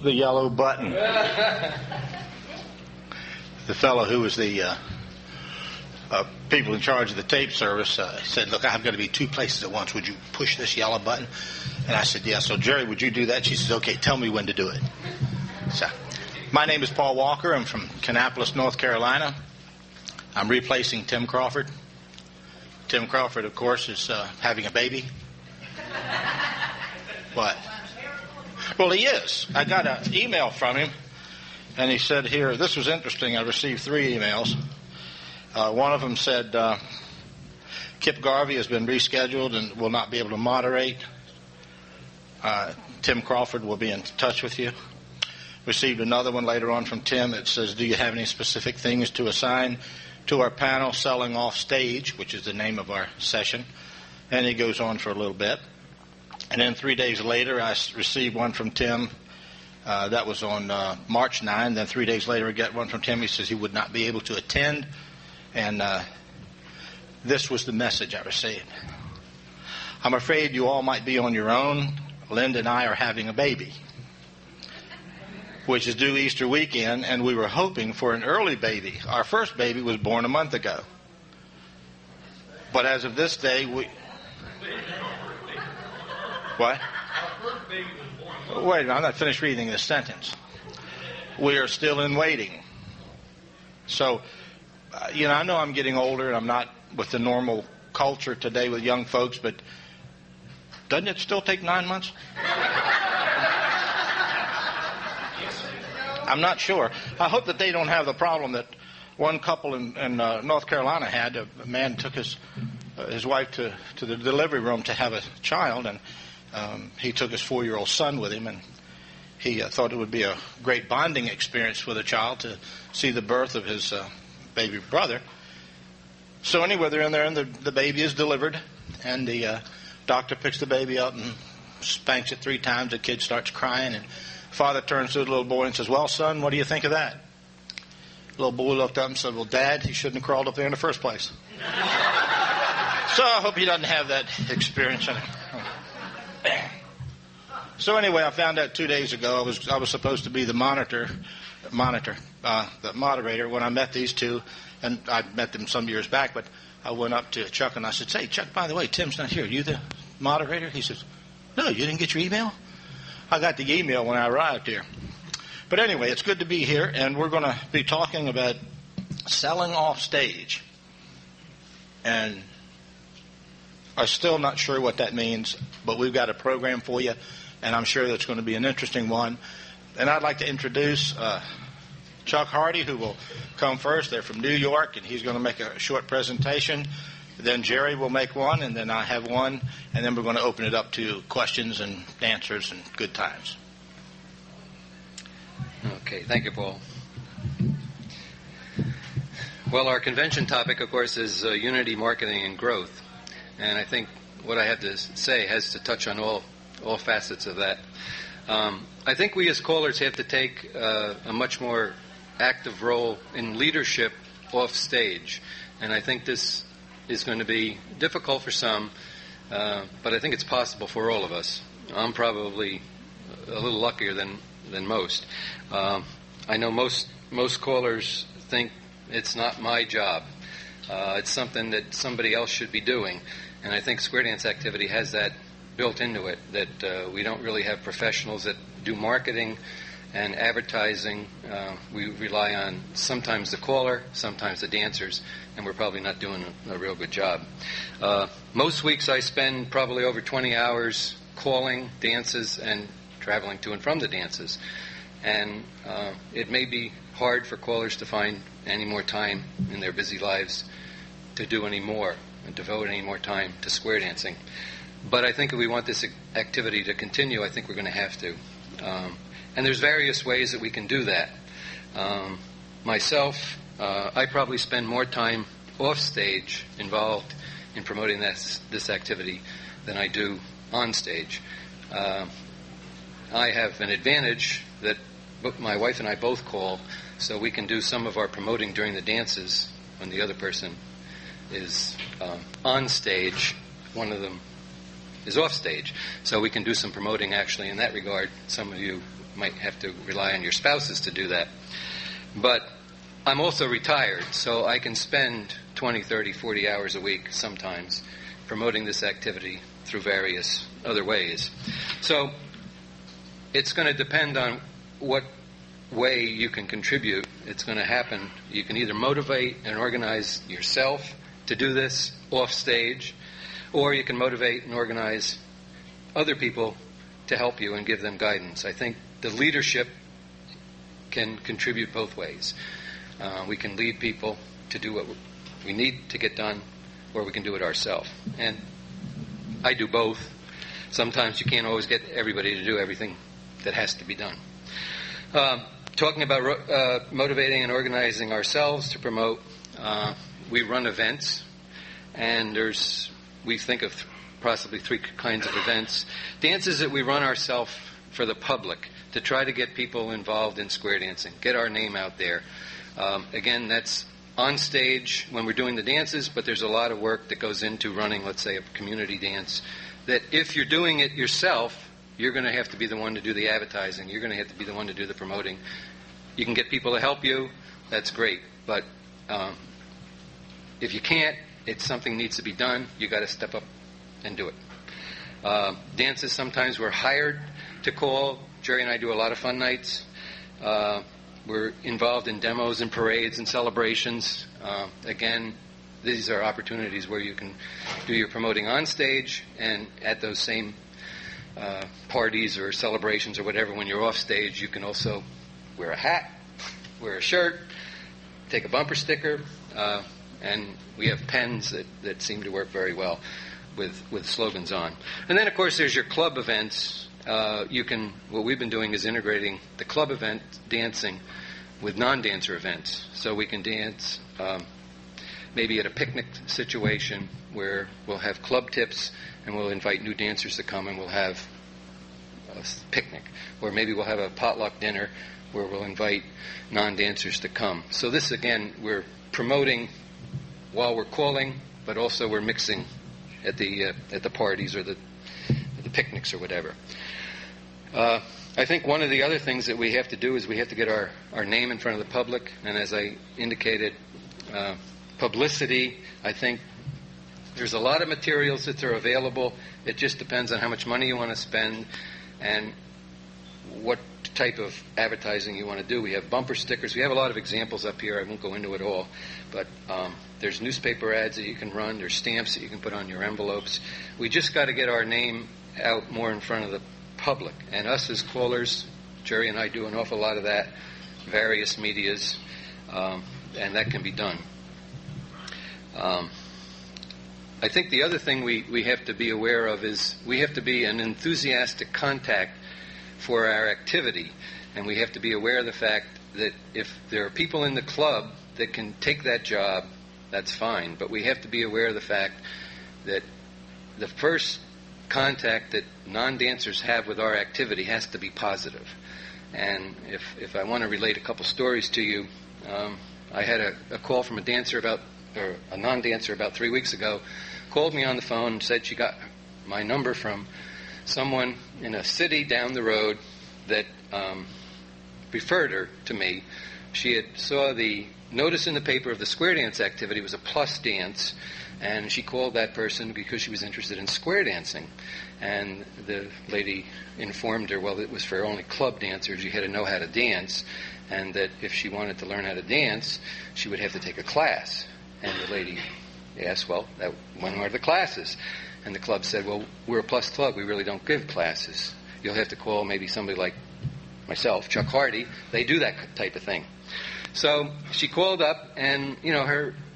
the yellow button. The fellow who was the people in charge of the tape service said, look, I'm going to be two places at once. Would you push this yellow button? And I said, yeah. So, Jerry, would you do that? She says, okay, tell me when to do it. So, my name is Paul Walker. I'm from Kannapolis, North Carolina. I'm replacing Tim Crawford. Tim Crawford, of course, is having a baby. What? Well, he is. I got an email from him, and he said here, this was interesting. I received 3 emails. One of them said, Kip Garvey has been rescheduled and will not be able to moderate. Tim Crawford will be in touch with you. Received another one later on from Tim that says, do you have any specific things to assign to our panel, Selling Off Stage, which is the name of our session. And he goes on for a little bit. And then 3 days later, I received one from Tim. That was on March 9. Then 3 days later, I get one from Tim. He says he would not be able to attend. And this was the message I received. I'm afraid you all might be on your own. Linda and I are having a baby, which is due Easter weekend, and we were hoping for an early baby. Our first baby was born a month ago. But as of this day, we... What? Wait a minute, I'm not finished reading this sentence. We are still in waiting. So, I know I'm getting older, and I'm not with the normal culture today with young folks, but doesn't it still take 9 months? I'm not sure. I hope that they don't have the problem that one couple in North Carolina had. A man took his wife to the delivery room to have a child, and he took his 4-year-old son with him, and he thought it would be a great bonding experience with a child to see the birth of his baby brother. So anyway, they're in there, and the baby is delivered, and the doctor picks the baby up and spanks it 3 times. The kid starts crying, and father turns to the little boy and says, well, son, what do you think of that? The little boy looked up and said, well, Dad, he shouldn't have crawled up there in the first place. So I hope he doesn't have that experience. So anyway, I found out 2 days ago I was supposed to be the moderator when I met these two, and I met them some years back, but I went up to Chuck and I said, say, Chuck, by the way, Tim's not here. Are you the moderator? He says, no, you didn't get your email? I got the email when I arrived here. But anyway, it's good to be here, and we're going to be talking about selling off stage. And I'm still not sure what that means, but we've got a program for you, and I'm sure that's going to be an interesting one. And I'd like to introduce Chuck Hardy, who will come first. They're from New York, and he's going to make a short presentation. Then Jerry will make one, and then I have one, and then we're going to open it up to questions and answers and good times. Okay, thank you, Paul. Well, our convention topic, of course, is unity, marketing, and growth. And I think what I have to say has to touch on all facets of that. I think we as callers have to take a much more active role in leadership off stage. And I think this is going to be difficult for some, but I think it's possible for all of us. I'm probably a little luckier than most. I know most callers think it's not my job. It's something that somebody else should be doing. And I think Square Dance Activity has that built into it, that we don't really have professionals that do marketing and advertising. We rely on sometimes the caller, sometimes the dancers, and we're probably not doing a real good job. Most weeks I spend probably over 20 hours calling dances and traveling to and from the dances. And it may be hard for callers to find any more time in their busy lives to do any more and devote any more time to square dancing. But I think if we want this activity to continue, I think we're going to have to. And there's various ways that we can do that. Myself, I probably spend more time off stage involved in promoting this activity than I do on stage. I have an advantage that my wife and I both call, so we can do some of our promoting during the dances when the other person is on stage. One of them is off stage. So we can do some promoting actually in that regard. Some of you might have to rely on your spouses to do that. But I'm also retired, so I can spend 20, 30, 40 hours a week sometimes promoting this activity through various other ways. So it's going to depend on what way you can contribute. It's going to happen. You can either motivate and organize yourself to do this off stage, or you can motivate and organize other people to help you and give them guidance. I think the leadership can contribute both ways. We can lead people to do what we need to get done, or we can do it ourselves. And I do both. Sometimes you can't always get everybody to do everything that has to be done. Talking about motivating and organizing ourselves to promote, we run events, and we think of possibly three kinds of events. Dances that we run ourselves for the public to try to get people involved in square dancing, get our name out there. Again, that's on stage when we're doing the dances, but there's a lot of work that goes into running, let's say, a community dance, that if you're doing it yourself, you're going to have to be the one to do the advertising. You're going to have to be the one to do the promoting. You can get people to help you. That's great. But if you can't, it's something needs to be done. You got to step up and do it. Dances, sometimes we're hired to call. Jerry and I do a lot of fun nights. We're involved in demos and parades and celebrations. Again, these are opportunities where you can do your promoting on stage, and at those same parties or celebrations or whatever, when you're off stage, you can also wear a hat, wear a shirt, take a bumper sticker, and we have pens that seem to work very well with slogans on. And then, of course, there's your club events. What we've been doing is integrating the club event dancing with non-dancer events. So we can dance maybe at a picnic situation where we'll have club tips and we'll invite new dancers to come and we'll have a picnic. Or maybe we'll have a potluck dinner where we'll invite non-dancers to come. So this, again, we're promoting while we're calling, but also we're mixing at the parties or the picnics or whatever. I think one of the other things that we have to do is we have to get our name in front of the public. And as I indicated, publicity, I think there's a lot of materials that are available. It just depends on how much money you want to spend and what type of advertising you want to do. We have bumper stickers. We have a lot of examples up here. I won't go into it all. But there's newspaper ads that you can run. There's stamps that you can put on your envelopes. We just got to get our name out more in front of the public. And us as callers, Jerry and I do an awful lot of that, various medias, and that can be done. I think the other thing we have to be aware of is we have to be an enthusiastic contact for our activity, and we have to be aware of the fact that if there are people in the club that can take that job, that's fine, but we have to be aware of the fact that the first contact that non-dancers have with our activity has to be positive. And if I want to relate a couple stories to you, I had a call from a non-dancer about 3 weeks ago, called me on the phone and said she got my number from someone in a city down the road that referred her to me. She had saw the notice in the paper of the square dance activity. It was a plus dance, and she called that person because she was interested in square dancing. And the lady informed her, well, it was for only club dancers. You had to know how to dance, and that if she wanted to learn how to dance, she would have to take a class. And the lady asked, well, when are the classes? And the club said, well, we're a plus club. We really don't give classes. You'll have to call maybe somebody like myself, Chuck Hardy. They do that type of thing. So she called up, and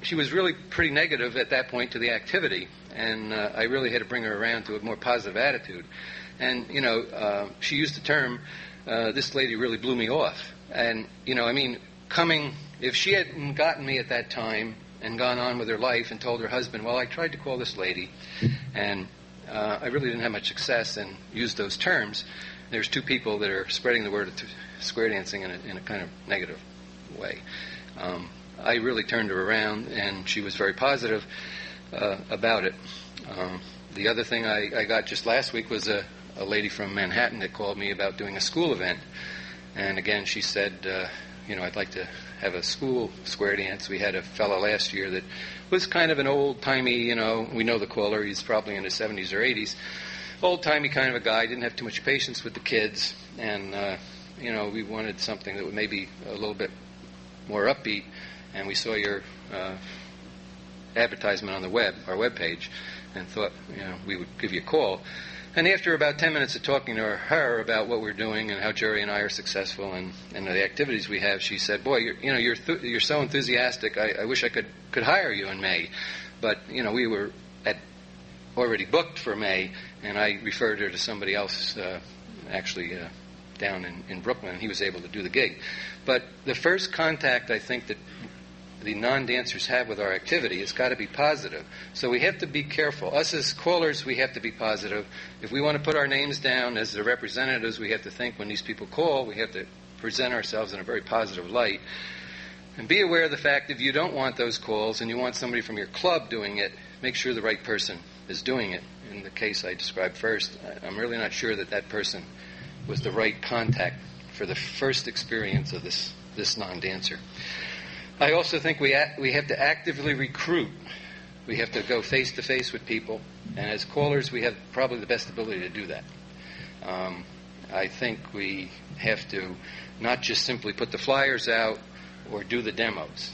she was really pretty negative at that point to the activity, and I really had to bring her around to a more positive attitude. And she used the term, "This lady really blew me off." And if she hadn't gotten me at that time and gone on with her life and told her husband, "Well, I tried to call this lady, and I really didn't have much success," and used those terms, there's two people that are spreading the word of square dancing in a kind of negative way. I really turned her around, and she was very positive about it. The other thing I got just last week was a lady from Manhattan that called me about doing a school event. And again, she said, I'd like to have a school square dance. We had a fellow last year that was kind of an old-timey, we know the caller, he's probably in his 70s or 80s, old-timey kind of a guy, didn't have too much patience with the kids, and, we wanted something that would maybe a little bit more upbeat, and we saw your advertisement on the web, our webpage, and thought, we would give you a call. And after about 10 minutes of talking to her about what we're doing and how Jerry and I are successful and the activities we have, she said, "Boy, you're so enthusiastic. I wish I could hire you in May, but we were already booked for May." And I referred her to somebody else, down in Brooklyn, and he was able to do the gig. But the first contact I think that the non-dancers have with our activity has got to be positive. So we have to be careful. Us as callers, we have to be positive. If we want to put our names down as the representatives, we have to think when these people call, we have to present ourselves in a very positive light. And be aware of the fact if you don't want those calls and you want somebody from your club doing it, make sure the right person is doing it. In the case I described first, I'm really not sure that person was the right contact for the first experience of this non-dancer. I also think we have to actively recruit. We have to go face-to-face with people. And as callers, we have probably the best ability to do that. I think we have to not just simply put the flyers out or do the demos.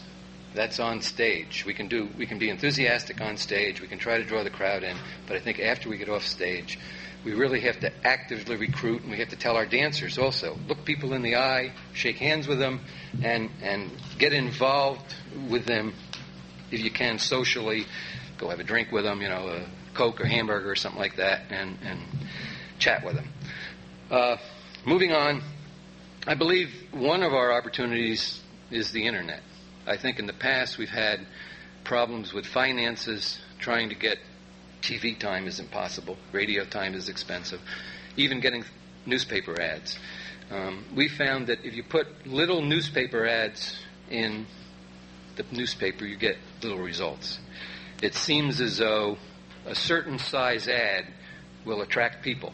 That's on stage. We can be enthusiastic on stage. We can try to draw the crowd in. But I think after we get off stage, we really have to actively recruit, and we have to tell our dancers also, look people in the eye, shake hands with them, and get involved with them if you can socially. Go have a drink with them, a Coke or hamburger or something like that, and chat with them. Moving on, I believe one of our opportunities is the Internet. I think in the past we've had problems with finances, trying to get TV time is impossible. Radio time is expensive. Even getting newspaper ads. We found that if you put little newspaper ads in the newspaper, you get little results. It seems as though a certain size ad will attract people.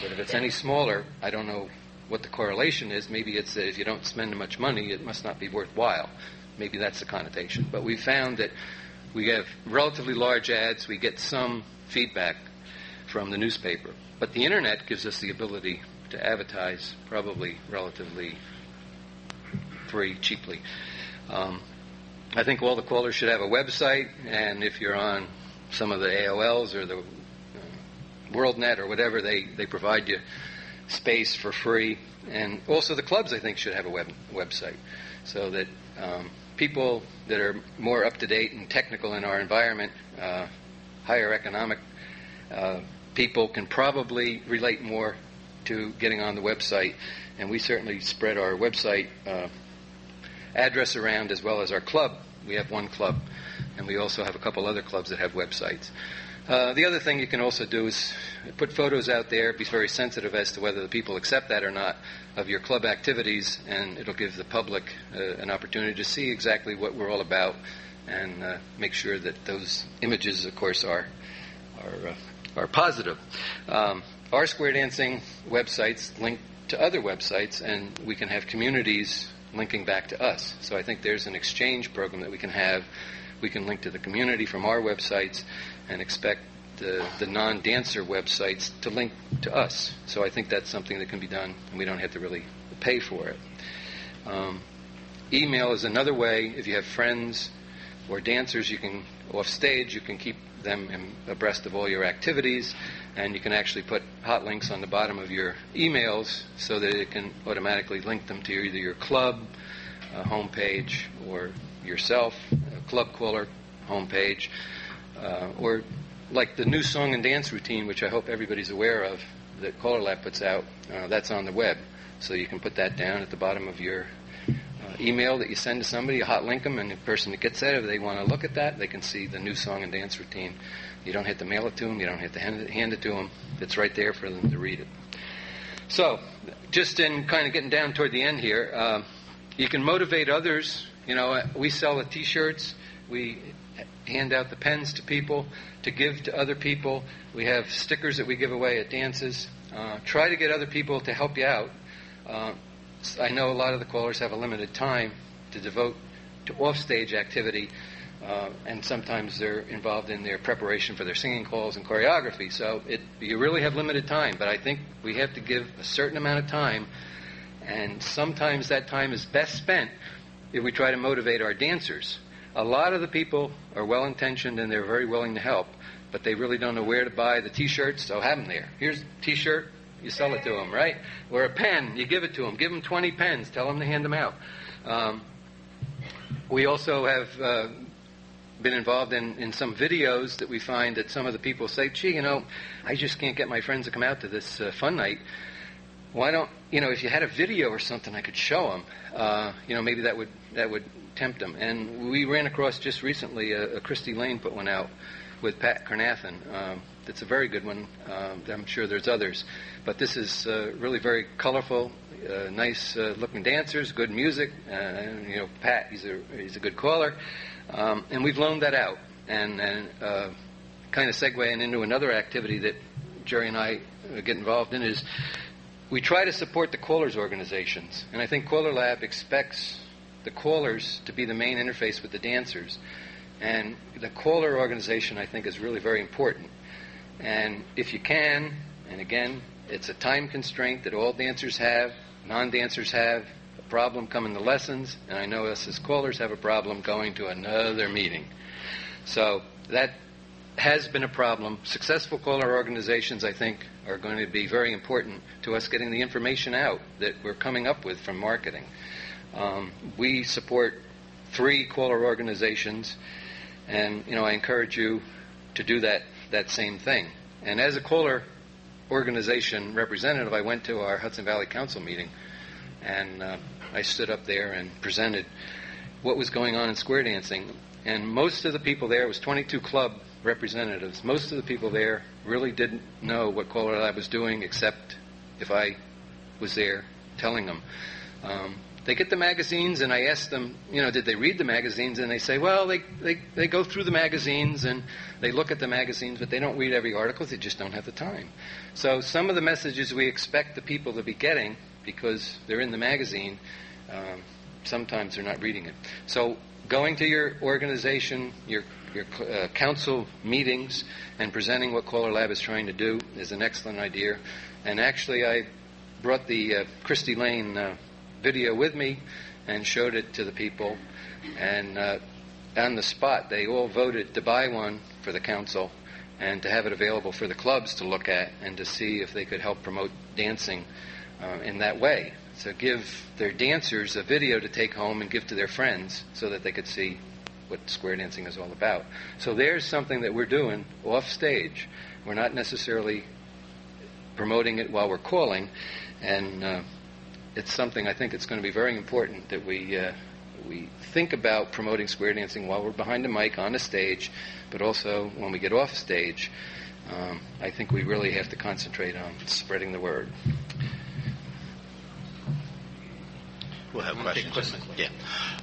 But if it's any smaller, I don't know what the correlation is. Maybe it's that if you don't spend much money, it must not be worthwhile. Maybe that's the connotation. But we found that we have relatively large ads. We get some feedback from the newspaper. But the Internet gives us the ability to advertise probably relatively free, cheaply. I think all the callers should have a website, and if you're on some of the AOLs or the WorldNet or whatever, they provide you space for free. And also the clubs, I think, should have a website so that people that are more up-to-date and technical in our environment, higher economic people, can probably relate more to getting on the website. And we certainly spread our website address around as well as our club. We have one club, and we also have a couple other clubs that have websites. The other thing you can also do is put photos out there, be very sensitive as to whether the people accept that or not, of your club activities, and it'll give the public an opportunity to see exactly what we're all about, and make sure that those images, of course, are positive. Our square dancing websites link to other websites, and we can have communities linking back to us. So I think there's an exchange program that we can have. We can link to the community from our websites and expect the non-dancer websites to link to us. So I think that's something that can be done, and we don't have to really pay for it. Email is another way. If you have friends or dancers, you can, off stage, you can keep them abreast of all your activities, and you can actually put hot links on the bottom of your emails so that it can automatically link them to either your club homepage or yourself, a club caller homepage, or like the new song and dance routine, which I hope everybody's aware of, that CALLERLAB puts out. That's on the web, so you can put that down at the bottom of your email that you send to somebody. You hot link them, and the person that gets that, if they want to look at that, they can see the new song and dance routine. You don't have to mail it to them. You don't have to hand it to them. It's right there for them to read it. So, just in kind of getting down toward the end here, you can motivate others. We sell the T-shirts. We hand out the pens to people, to give to other people. We have stickers that we give away at dances. Try to get other people to help you out. I know a lot of the callers have a limited time to devote to off-stage activity, and sometimes they're involved in their preparation for their singing calls and choreography. So you really have limited time, but I think we have to give a certain amount of time, and sometimes that time is best spent if we try to motivate our dancers. A lot of the people are well-intentioned and they're very willing to help, but they really don't know where to buy the T-shirts, so have them there. Here's a T-shirt, you sell it to them, right? Or a pen, you give it to them. Give them 20 pens, tell them to hand them out. We also have been involved in some videos that we find that some of the people say, gee, I just can't get my friends to come out to this fun night. Why don't, if you had a video or something I could show them, maybe that would tempt them. And we ran across just recently a Christy Lane put one out with Pat Carnathan. That's a very good one. I'm sure there's others. But this is really very colorful, nice looking dancers, good music. Pat, he's a good caller. And we've loaned that out. And kind of segueing into another activity that Jerry and I get involved in is we try to support the callers' organizations. And I think CALLERLAB expects the callers to be the main interface with the dancers. And the caller organization, I think, is really very important. And if you can, and again, it's a time constraint that all dancers have, non-dancers have, a problem coming to lessons, and I know us as callers have a problem going to another meeting. So that has been a problem. Successful caller organizations, I think, are going to be very important to us getting the information out that we're coming up with from marketing. We support 3 caller organizations, and I encourage you to do that same thing. And as a caller organization representative, I went to our Hudson Valley Council meeting, and I stood up there and presented what was going on in square dancing. And most of the people there, it was 22 club representatives, most of the people there really didn't know what CALLERLAB was doing, except if I was there telling them. They get the magazines, and I ask them, did they read the magazines? And they say, well, they go through the magazines, and they look at the magazines, but they don't read every article. They just don't have the time. So some of the messages we expect the people to be getting, because they're in the magazine, sometimes they're not reading it. So going to your organization, your council meetings, and presenting what CALLERLAB is trying to do is an excellent idea. And actually, I brought the Christy Lane video with me and showed it to the people, and on the spot they all voted to buy one for the council and to have it available for the clubs to look at and to see if they could help promote dancing in that way. So give their dancers a video to take home and give to their friends so that they could see what square dancing is all about. So there's something that we're doing off stage. We're not necessarily promoting it while we're calling, and it's something I think it's going to be very important that we think about promoting square dancing while we're behind the mic on the stage, but also when we get off stage. I think we really have to concentrate on spreading the word. We'll have questions. Yeah.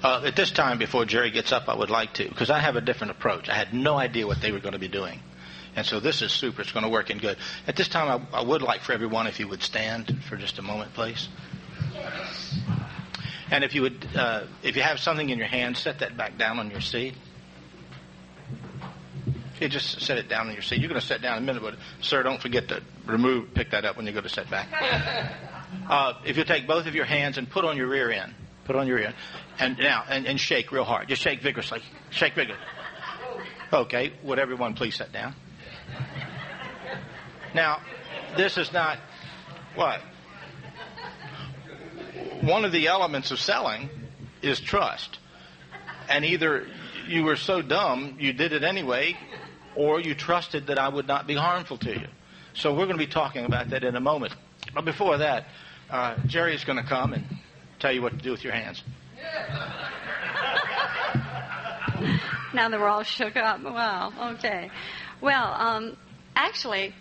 At this time, before Jerry gets up, I would like to, because I have a different approach. I had no idea what they were going to be doing. And so this is super. It's going to work in good. At this time, I would like for everyone, if you would stand for just a moment, please. And if you would, if you have something in your hand, set that back down on your seat. You just set it down on your seat. You're going to sit down in a minute, but sir, don't forget to pick that up when you go to sit back. If you take both of your hands and put on your rear end, and now and shake real hard. Just shake vigorously. Shake vigorously. Okay. Would everyone please sit down? Now, this is not what. One of the elements of selling is trust. And either you were so dumb you did it anyway, or you trusted that I would not be harmful to you. So we're going to be talking about that in a moment. But before that, Jerry's going to come and tell you what to do with your hands. Now that we're all shook up. Wow, okay. Well, actually,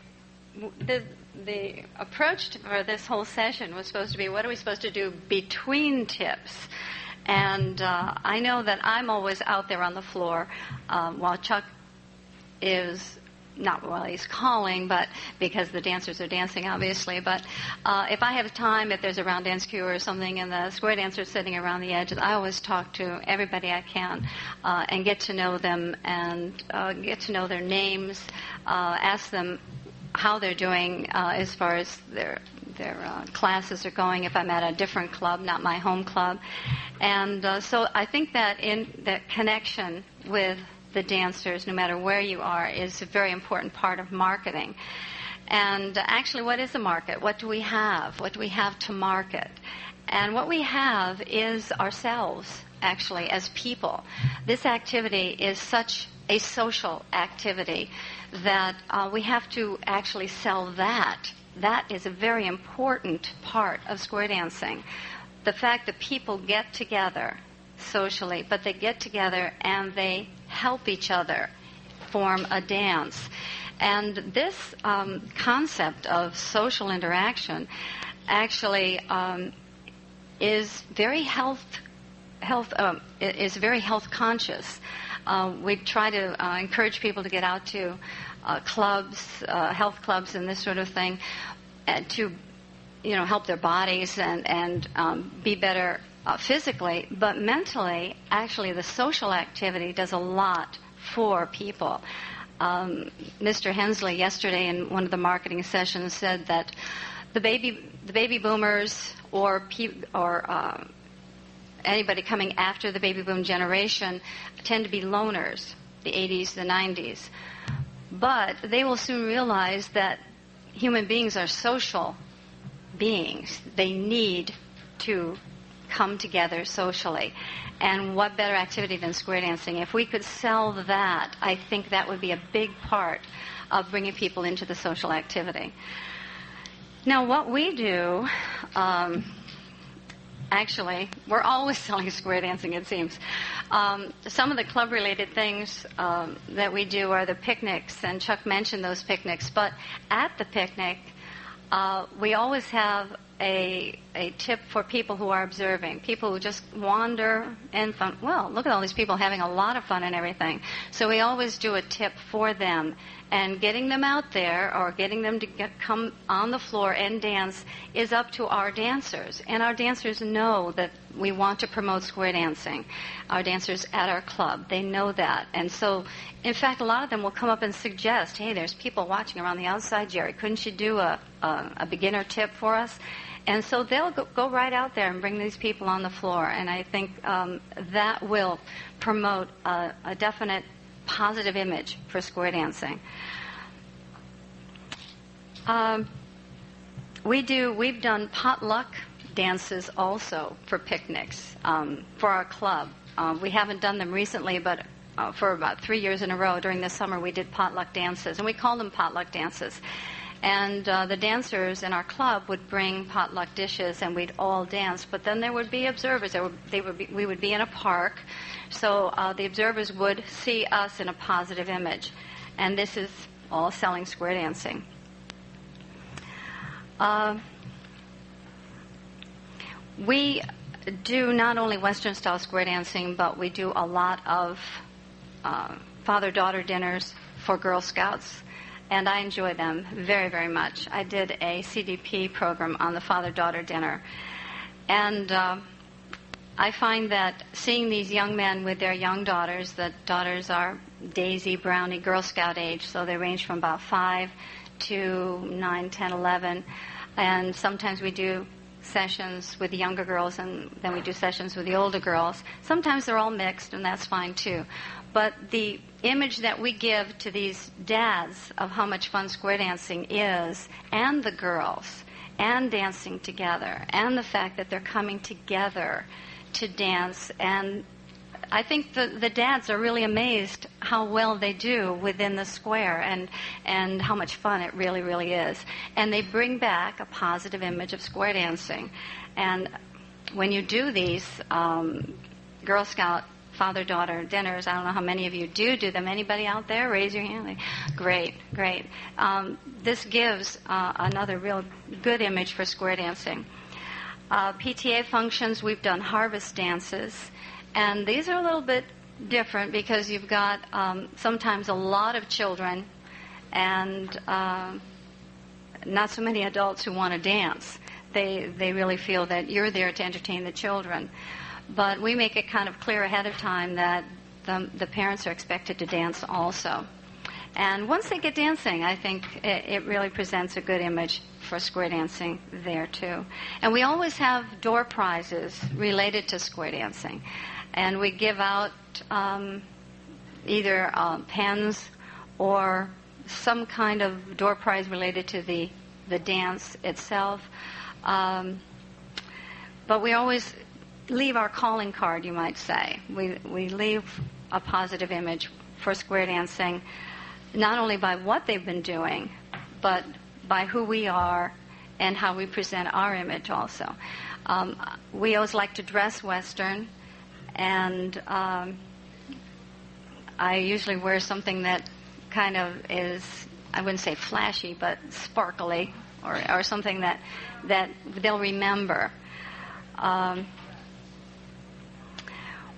the approach for this whole session was supposed to be, what are we supposed to do between tips? And I know that I'm always out there on the floor while Chuck is not while he's calling, but because the dancers are dancing, obviously. But if I have time, if there's a round dance cue or something, and the square dancers sitting around the edges, I always talk to everybody I can and get to know them and get to know their names, ask them how they're doing as far as their classes are going, if I'm at a different club, not my home club. And so I think that in that connection with the dancers, no matter where you are, is a very important part of marketing. And actually, what is a market? What do we have? What do we have to market? And what we have is ourselves, actually, as people. This activity is such a social activity that we have to actually sell that. That is a very important part of square dancing. The fact that people get together socially, but they get together and they help each other form a dance. And this concept of social interaction actually is very health conscious. We try to encourage people to get out to clubs, health clubs, and this sort of thing, to help their bodies and be better physically, but mentally, actually, the social activity does a lot for people. Mr. Hensley yesterday in one of the marketing sessions said that the baby boomers or anybody coming after the baby boom generation tend to be loners, the 80s, the 90s. But they will soon realize that human beings are social beings. They need to come together socially. And what better activity than square dancing? If we could sell that, I think that would be a big part of bringing people into the social activity. Now, what we do, actually, we're always selling square dancing, it seems. Some of the club-related things that we do are the picnics, and Chuck mentioned those picnics. But at the picnic, we always have a tip for people who are observing, people who just wander and fun. Well, look at all these people having a lot of fun and everything. So we always do a tip for them. And getting them out there or getting them to come on the floor and dance is up to our dancers. And our dancers know that we want to promote square dancing. Our dancers at our club, they know that. And so, in fact, a lot of them will come up and suggest, hey, there's people watching around the outside, Jerry. Couldn't you do a beginner tip for us? And so they'll go right out there and bring these people on the floor. And I think that will promote a definite positive image for square dancing. We've done potluck dances also for picnics for our club. We haven't done them recently, but for about 3 years in a row during the summer we did potluck dances, and we called them potluck dances. And the dancers in our club would bring potluck dishes, and we'd all dance. But then there would be observers. We would be in a park, so the observers would see us in a positive image. And this is all selling square dancing. We do not only Western-style square dancing, but we do a lot of father-daughter dinners for Girl Scouts. And I enjoy them very, very much. I did a CDP program on the father-daughter dinner. And I find that seeing these young men with their young daughters, the daughters are Daisy, Brownie, Girl Scout age, so they range from about 5 to 9, 10, 11. And sometimes we do sessions with the younger girls, and then we do sessions with the older girls. Sometimes they're all mixed, and that's fine too. But the image that we give to these dads of how much fun square dancing is, and the girls, and dancing together, and the fact that they're coming together to dance, and I think the dads are really amazed how well they do within the square and how much fun it really, really is. And they bring back a positive image of square dancing. And when you do these Girl Scout father-daughter dinners, I don't know how many of you do them. Anybody out there? Raise your hand. Great, great. This gives another real good image for square dancing. PTA functions, we've done harvest dances, and these are a little bit different because you've got sometimes a lot of children and not so many adults who want to dance. They really feel that you're there to entertain the children. But we make it kind of clear ahead of time that the parents are expected to dance also. And once they get dancing, I think it really presents a good image for square dancing there, too. And we always have door prizes related to square dancing. And we give out either pens or some kind of door prize related to the dance itself. But we always leave our calling card, you might say. We leave a positive image for square dancing, not only by what they've been doing, but by who we are and how we present our image also. We always like to dress Western, and I usually wear something that kind of is, I wouldn't say flashy, but sparkly, or something that they'll remember.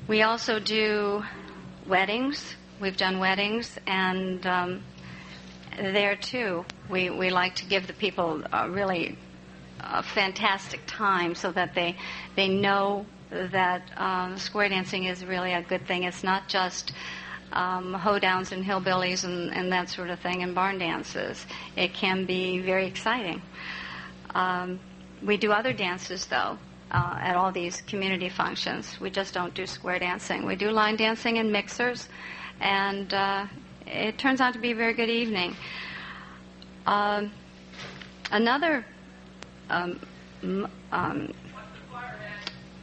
We also do weddings. We've done weddings, and there too, we like to give the people really a fantastic time so that they know that square dancing is really a good thing. It's not just hoedowns and hillbillies and that sort of thing and barn dances. It can be very exciting. We do other dances, though, at all these community functions. We just don't do square dancing. We do line dancing and mixers, and it turns out to be a very good evening. Another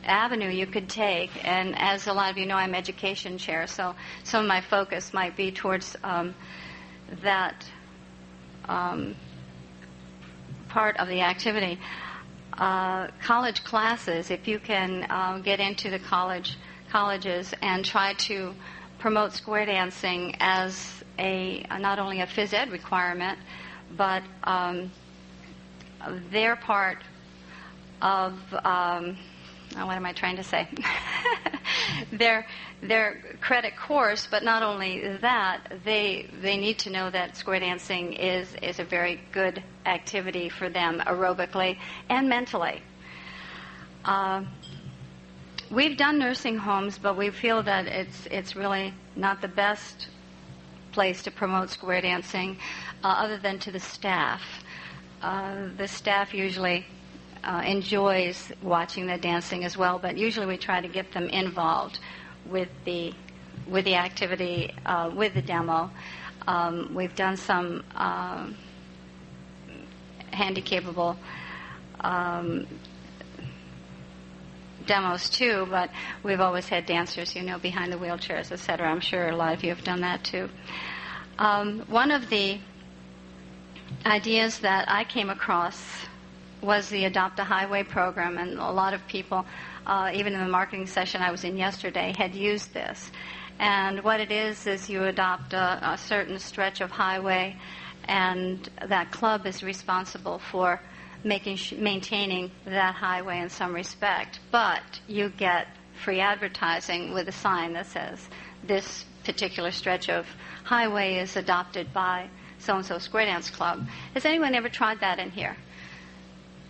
avenue you could take, and as a lot of you know, I'm education chair, so some of my focus might be towards that part of the activity. College classes, if you can get into the colleges and try to promote square dancing as not only a phys ed requirement, but their part of what am I trying to say? their credit course, but not only that, they need to know that square dancing is a very good activity for them aerobically and mentally. We've done nursing homes, but we feel that it's really not the best place to promote square dancing other than to the staff. The staff usually enjoys watching the dancing as well, but usually we try to get them involved with the activity, with the demo. We've done some handicapable demos too, but we've always had dancers, behind the wheelchairs, etc. I'm sure a lot of you have done that too. One of the ideas that I came across was the Adopt a Highway program, and a lot of people, even in the marketing session I was in yesterday, had used this. And what it is you adopt a certain stretch of highway, and that club is responsible for maintaining that highway in some respect. But you get free advertising with a sign that says, this particular stretch of highway is adopted by so-and-so Square Dance Club. Has anyone ever tried that in here?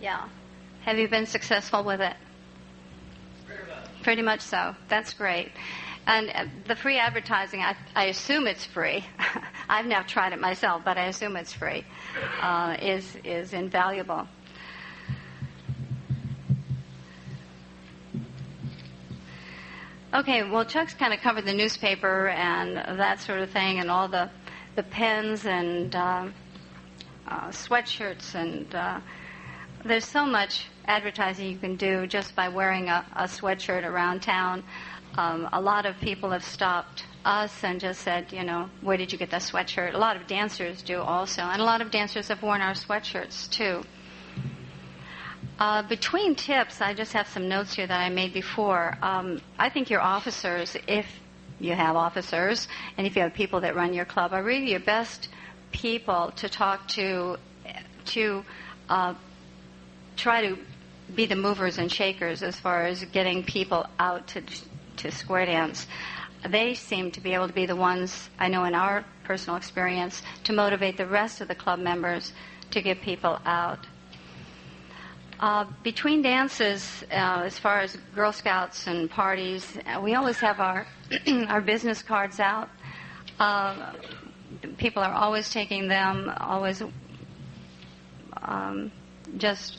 Yeah. Have you been successful with it? Pretty much so. That's great. And the free advertising, I assume it's free. I've never tried it myself, but I assume it's free, is invaluable. Okay, well, Chuck's kind of covered the newspaper and that sort of thing, and all the pens and sweatshirts, and there's so much advertising you can do just by wearing a sweatshirt around town. A lot of people have stopped us and just said, where did you get that sweatshirt? A lot of dancers do also, and a lot of dancers have worn our sweatshirts too. Between tips, I just have some notes here that I made before. I think your officers, if you have officers, and if you have people that run your club, are really your best people to talk to try to be the movers and shakers as far as getting people out to square dance. They seem to be able to be the ones, I know in our personal experience, to motivate the rest of the club members to get people out. Between dances, as far as Girl Scouts and parties, we always have our our business cards out. People are always taking them, always just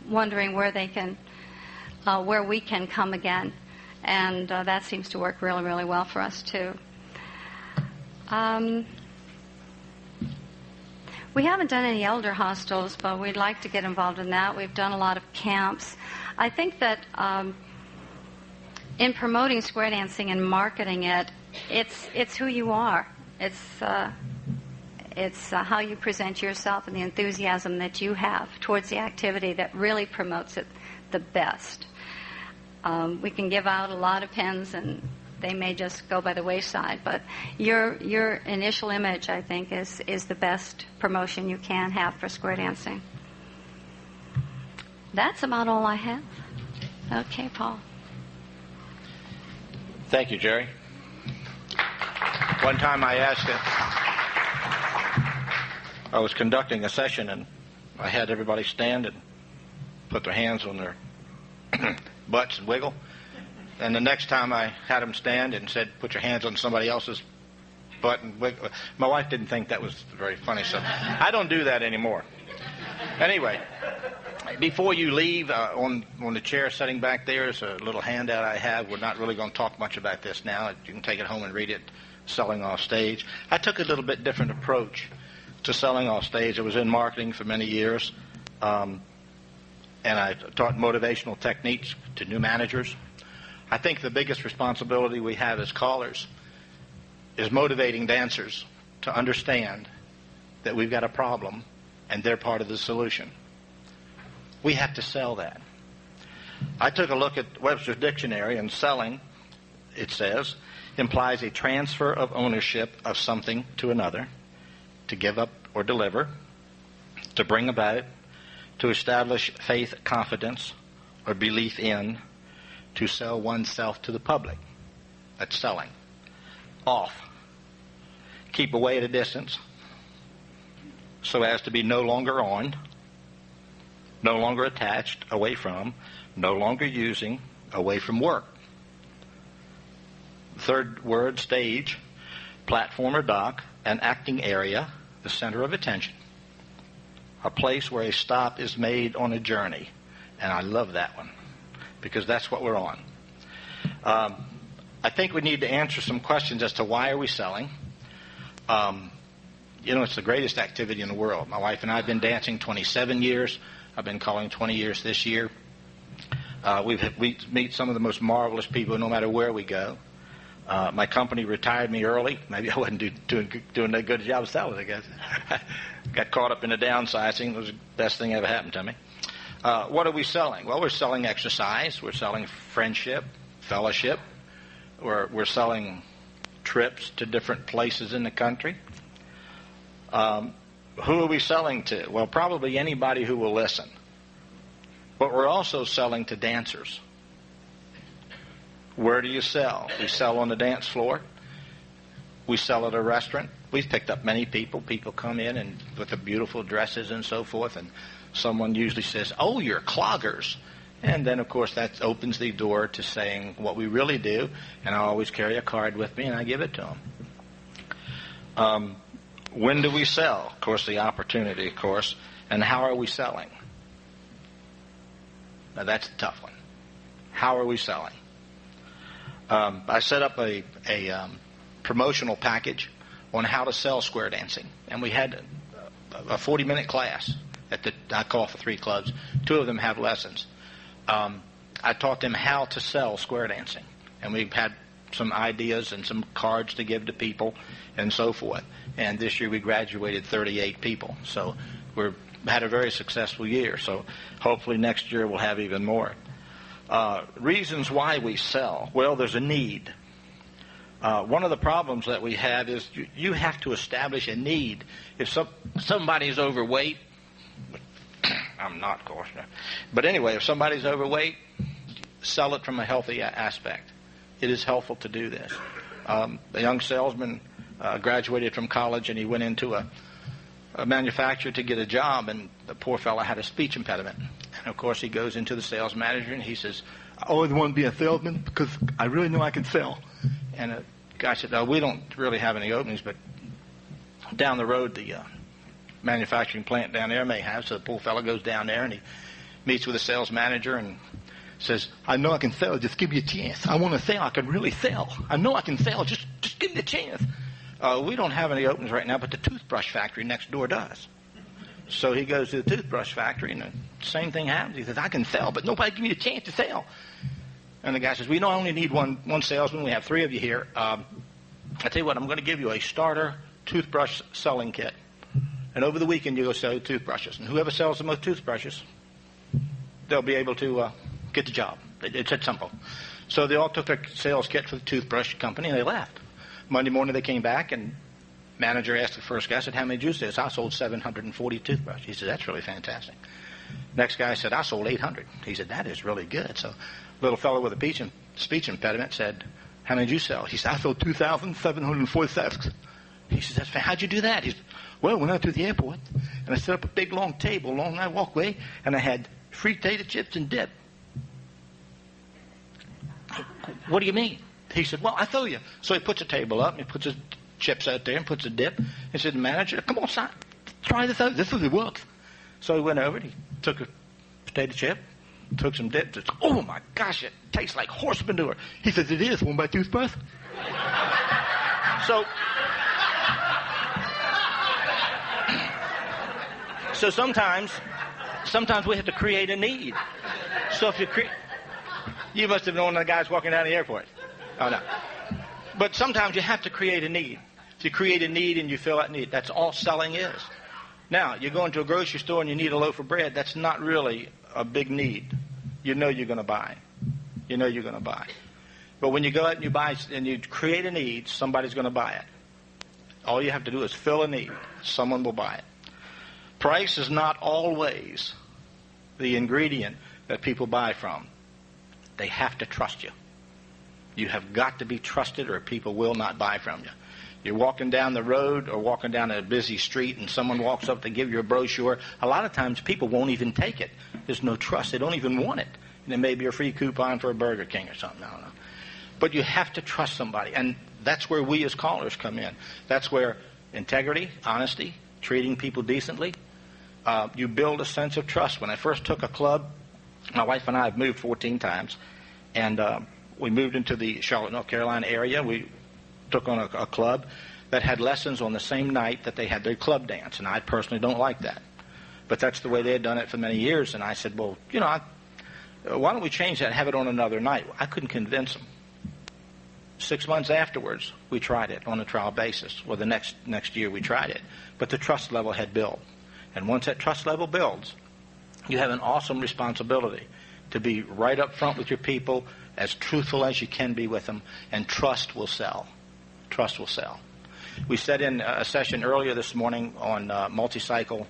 wondering where they can, where we can come again. And that seems to work really, really well for us, too. We haven't done any elder hostels, but we'd like to get involved in that. We've done a lot of camps. I think that in promoting square dancing and marketing it, it's who you are. It's how you present yourself and the enthusiasm that you have towards the activity that really promotes it the best. We can give out a lot of pins, and they may just go by the wayside. But your initial image, I think, is the best promotion you can have for square dancing. That's about all I have. Okay, Paul. Thank you, Jerry. One time I asked I was conducting a session, and I had everybody stand and put their hands on their butts and wiggle. And the next time I had them stand and said, put your hands on somebody else's butt and wiggle. My wife didn't think that was very funny, so I don't do that anymore. Anyway, before you leave, on the chair sitting back there is a little handout I have. We're not really going to talk much about this now. You can take it home and read it, Selling Off Stage. I took a little bit different approach to selling off stage. I was in marketing for many years, and I taught motivational techniques to new managers. I think the biggest responsibility we have as callers is motivating dancers to understand that we've got a problem and they're part of the solution. We have to sell that. I took a look at Webster's Dictionary, and selling, it says, implies a transfer of ownership of something to another, to give up or deliver, to bring about, to establish faith, confidence, or belief in, to sell oneself to the public. That's selling. Off. Keep away at a distance so as to be no longer on, no longer attached, away from, no longer using, away from work. Third word, stage, platform or dock, an acting area, the center of attention, a place where a stop is made on a journey. And I love that one, because that's what we're on. I think we need to answer some questions as to why are we selling. It's the greatest activity in the world. My wife and I have been dancing 27 years. I've been calling 20 years this year. We meet some of the most marvelous people no matter where we go. My company retired me early. Maybe I wasn't doing a good job selling, I guess. Got caught up in the downsizing. It was the best thing ever happened to me. What are we selling? Well, we're selling exercise. We're selling friendship, fellowship. We're selling trips to different places in the country. Who are we selling to? Well, probably anybody who will listen. But we're also selling to dancers. Where do you sell? We sell on the dance floor. We sell at a restaurant. We've picked up many people. People come in and with the beautiful dresses and so forth, and someone usually says, "Oh, you're cloggers." And then, of course, that opens the door to saying what we really do, and I always carry a card with me, and I give it to them. When do we sell? Of course, the opportunity, of course. And how are we selling? Now, that's a tough one. How are we selling? I set up a promotional package on how to sell square dancing, and we had a 40-minute class I call for 3 clubs. 2 of them have lessons. I taught them how to sell square dancing, and we've had some ideas and some cards to give to people and so forth. And this year we graduated 38 people, so we've had a very successful year. So hopefully next year we'll have even more. Reasons why we sell. Well, there's a need. One of the problems that we have is you have to establish a need. If somebody's overweight, I'm not, of course. But anyway, if somebody's overweight, sell it from a healthy aspect. It is helpful to do this. A young salesman graduated from college, and he went into a manufacturer to get a job, and the poor fellow had a speech impediment. And, of course, he goes into the sales manager, and he says, I always want to be a salesman because I really know I can sell. And the guy said, we don't really have any openings, but down the road, the manufacturing plant down there may have. So the poor fellow goes down there, and he meets with the sales manager and says, I know I can sell. Just give me a chance. I want to sell. I can really sell. I know I can sell. Just give me a chance. We don't have any openings right now, but the toothbrush factory next door does. So he goes to the toothbrush factory, and the same thing happens. He says, I can sell, but nobody give me a chance to sell. And the guy says, we don't only need one salesman. We have 3 of you here. I tell you what, I'm going to give you a starter toothbrush selling kit. And over the weekend, you go sell your toothbrushes. And whoever sells the most toothbrushes, they'll be able to get the job. It's that simple. So they all took their sales kit for the toothbrush company, and they left. Monday morning, they came back, and manager asked the first guy, said, how many did you sell? I sold 740 toothbrushes. He said, that's really fantastic. Next guy said, I sold 800. He said, that is really good. So little fellow with a speech impediment said, how many did you sell? He said, I sold 2,746. He said, that's fantastic. How'd you do that? He said, well, went out to the airport, and I set up a big long table along that walkway, and I had free potato chips and dip. What do you mean? He said, well, I tell you. So he puts a table up, and he puts his chips out there and puts a dip. He said, manager, come on, son, try this out. This really works. So he went over, and he took a potato chip, took some dip. Said, oh, my gosh, it tastes like horse manure. He says, it is. Want my toothbrush? So sometimes we have to create a need. So if you must have known the guys walking down the airport. Oh, no. But sometimes you have to create a need. If you create a need and you fill that need, that's all selling is. Now, you go into a grocery store and you need a loaf of bread. That's not really a big need. You know you're going to buy. You know you're going to buy. But when you go out and you buy and you create a need, somebody's going to buy it. All you have to do is fill a need. Someone will buy it. Price is not always the ingredient that people buy from. They have to trust you. You have got to be trusted or people will not buy from you. You're walking down the road or walking down a busy street and someone walks up to give you a brochure. A lot of times people won't even take it. There's no trust. They don't even want it. And it may be a free coupon for a Burger King or something. I don't know. But you have to trust somebody. And that's where we as callers come in. That's where integrity, honesty, treating people decently, you build a sense of trust. When I first took a club, my wife and I have moved 14 times. And we moved into the Charlotte, North Carolina area. We took on a club that had lessons on the same night that they had their club dance. And I personally don't like that. But that's the way they had done it for many years. And I said, well, why don't we change that and have it on another night? I couldn't convince them. 6 months afterwards, we tried it on a trial basis. Well, the next year we tried it. But the trust level had built. And once that trust level builds, you have an awesome responsibility to be right up front with your people, as truthful as you can be with them, and trust will sell. Trust will sell. We set in a session earlier this morning on multi-cycle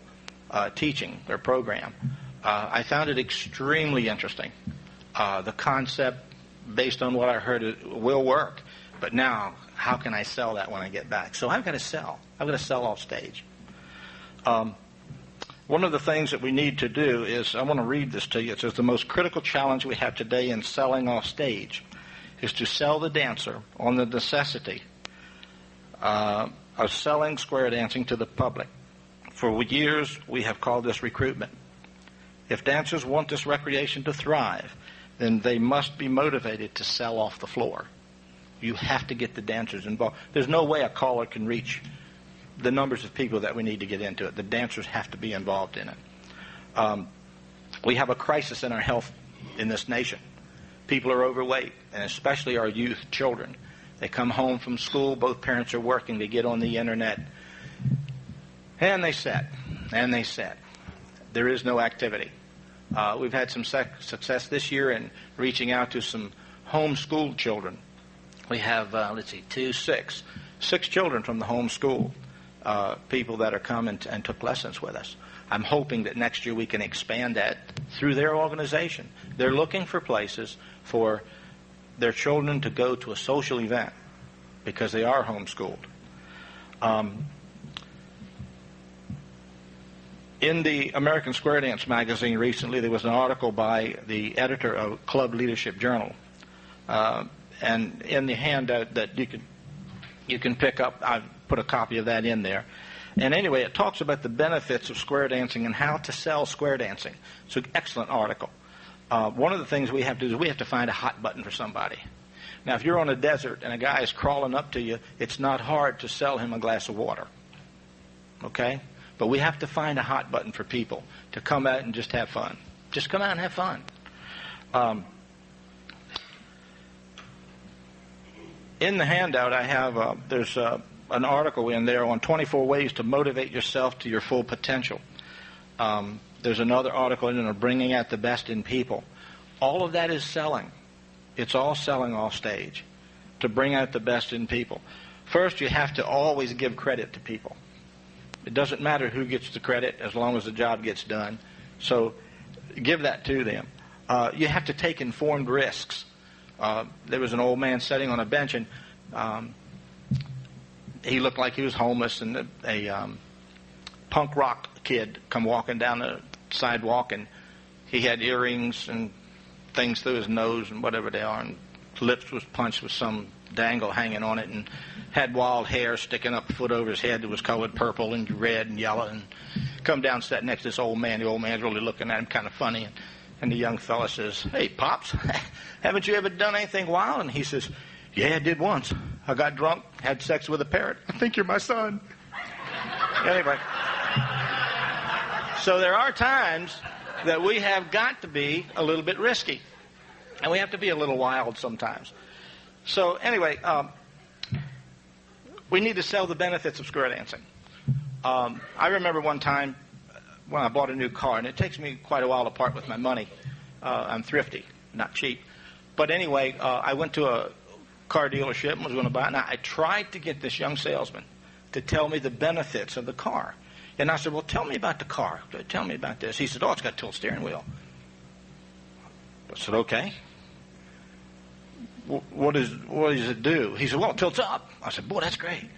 teaching, their program. I found it extremely interesting. The concept, based on what I heard, it will work. But now, how can I sell that when I get back? So I've got to sell. I've got to sell off stage. One of the things that we need to do is, I want to read this to you. It says, the most critical challenge we have today in selling off stage is to sell the dancer on the necessity of selling square dancing to the public. For years, we have called this recruitment. If dancers want this recreation to thrive, then they must be motivated to sell off the floor. You have to get the dancers involved. There's no way a caller can reach the numbers of people that we need to get into it. The dancers have to be involved in it. We have a crisis in our health in this nation. People are overweight, and especially our youth, children. They come home from school, both parents are working, they get on the internet, and they sit. There is no activity. We've had some success this year in reaching out to some homeschooled children. We have, 6 children from the homeschool people that are come and took lessons with us. I'm hoping that next year we can expand that through their organization. They're looking for places for their children to go to a social event because they are homeschooled. In the American Square Dance magazine recently, there was an article by the editor of Club Leadership Journal. And in the handout that you can pick up, I put a copy of that in there. And anyway, it talks about the benefits of square dancing and how to sell square dancing. It's an excellent article. One of the things we have to do is we have to find a hot button for somebody. Now, if you're on a desert and a guy is crawling up to you, it's not hard to sell him a glass of water. Okay? But we have to find a hot button for people to come out and just have fun. Just come out and have fun. In the handout, I have there's an article in there on 24 ways to motivate yourself to your full potential. There's another article in there, bringing out the best in people. All of that is selling. It's all selling off stage to bring out the best in people. First, you have to always give credit to people. It doesn't matter who gets the credit as long as the job gets done. So give that to them. You have to take informed risks. There was an old man sitting on a bench, and he looked like he was homeless, and a punk rock kid come walking down the sidewalk, and he had earrings and things through his nose and whatever they are, and lips was punched with some dangle hanging on it, and had wild hair sticking up a foot over his head that was colored purple and red and yellow, and come down, sat next to this old man. The old man's really looking at him kind of funny, and the young fella says, "Hey, Pops, haven't you ever done anything wild?" And he says, "Yeah, I did once. I got drunk, had sex with a parrot. I think you're my son." Anyway, so there are times that we have got to be a little bit risky, and we have to be a little wild sometimes. So anyway, we need to sell the benefits of square dancing. I remember one time when I bought a new car, and it takes me quite a while to part with my money. I'm thrifty, not cheap. But anyway, I went to a car dealership and was going to buy it. Now, I tried to get this young salesman to tell me the benefits of the car. And I said, "Well, tell me about the car. Tell me about this." He said, "Oh, it's got a tilt steering wheel." I said, "Okay. What does it do?" He said, "Well, it tilts up." I said, "Boy, that's great.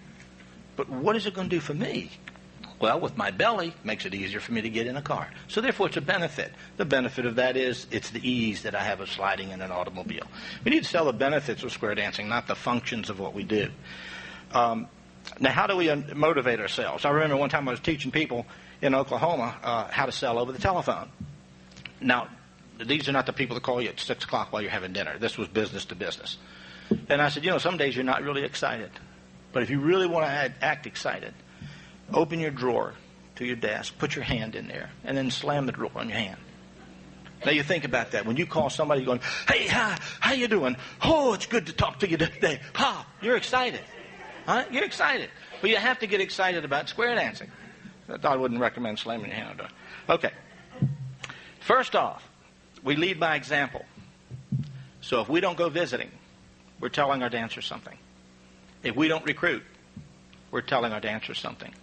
But what is it going to do for me?" "Well, with my belly, it makes it easier for me to get in a car." So therefore, it's a benefit. The benefit of that is it's the ease that I have of sliding in an automobile. We need to sell the benefits of square dancing, not the functions of what we do. Now, how do we motivate ourselves? I remember one time I was teaching people in Oklahoma how to sell over the telephone. Now, these are not the people that call you at 6 o'clock while you're having dinner. This was business to business. And I said, some days you're not really excited. But if you really want to act excited, open your drawer to your desk, put your hand in there, and then slam the drawer on your hand. Now you think about that. When you call somebody going, "Hey, hi, how you doing? Oh, it's good to talk to you today." Ha, you're excited. Huh? You're excited. But you have to get excited about square dancing. I wouldn't recommend slamming your hand on the door. Okay. First off, we lead by example. So if we don't go visiting, we're telling our dancers something. If we don't recruit, we're telling our dancers something.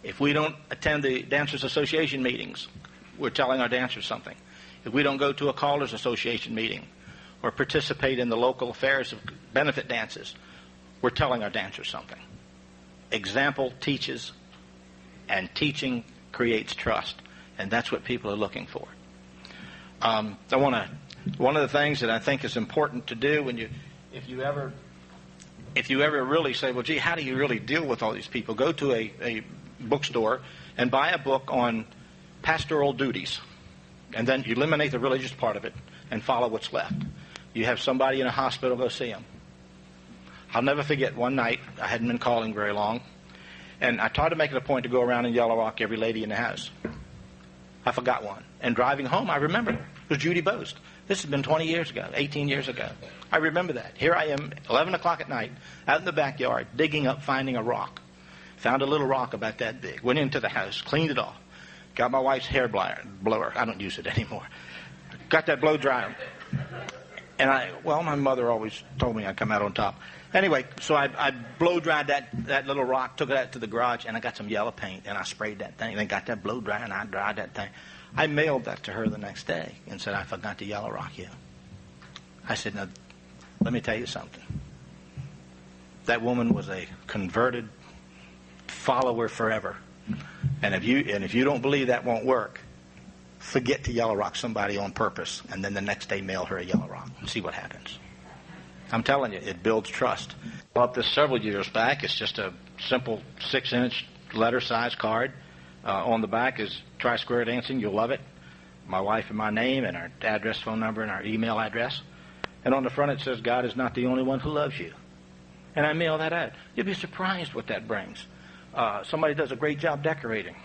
If we don't attend the Dancers Association meetings, we're telling our dancers something. If we don't go to a Callers Association meeting or participate in the local affairs of benefit dances, we're telling our dancers something. Example teaches, and teaching creates trust, and that's what people are looking for. One of the things that I think is important to do if you ever really say, "Well, gee, how do you really deal with all these people?" Go to a bookstore and buy a book on pastoral duties, and then eliminate the religious part of it and follow what's left. You have somebody in a hospital, go see them. I'll never forget one night, I hadn't been calling very long, and I tried to make it a point to go around in Yellow Rock every lady in the house. I forgot one. And driving home, I remembered it. It was Judy Boast. This has been 20 years ago, 18 years ago. I remember that. Here I am, 11 o'clock at night, out in the backyard, digging up, finding a rock. Found a little rock about that big. Went into the house, cleaned it off. Got my wife's hair blower. I don't use it anymore. Got that blow dryer. And my mother always told me I'd come out on top. Anyway, so I blow dried that little rock, took it out to the garage, and I got some yellow paint, and I sprayed that thing. Then got that blow dry, and I dried that thing. I mailed that to her the next day and said, I forgot the yellow rock here. I said, now, let me tell you something. That woman was a converted follower forever. And if you don't believe that won't work, forget to yellow rock somebody on purpose, and then the next day mail her a yellow rock and see what happens. I'm telling you, it builds trust. I bought this several years back. It's just a simple 6-inch letter-size card. On the back is Try Square Dancing. You'll love it. My wife and my name and our address, phone number, and our email address. And on the front it says, God is not the only one who loves you. And I mail that out. You'd be surprised what that brings. Somebody does a great job decorating.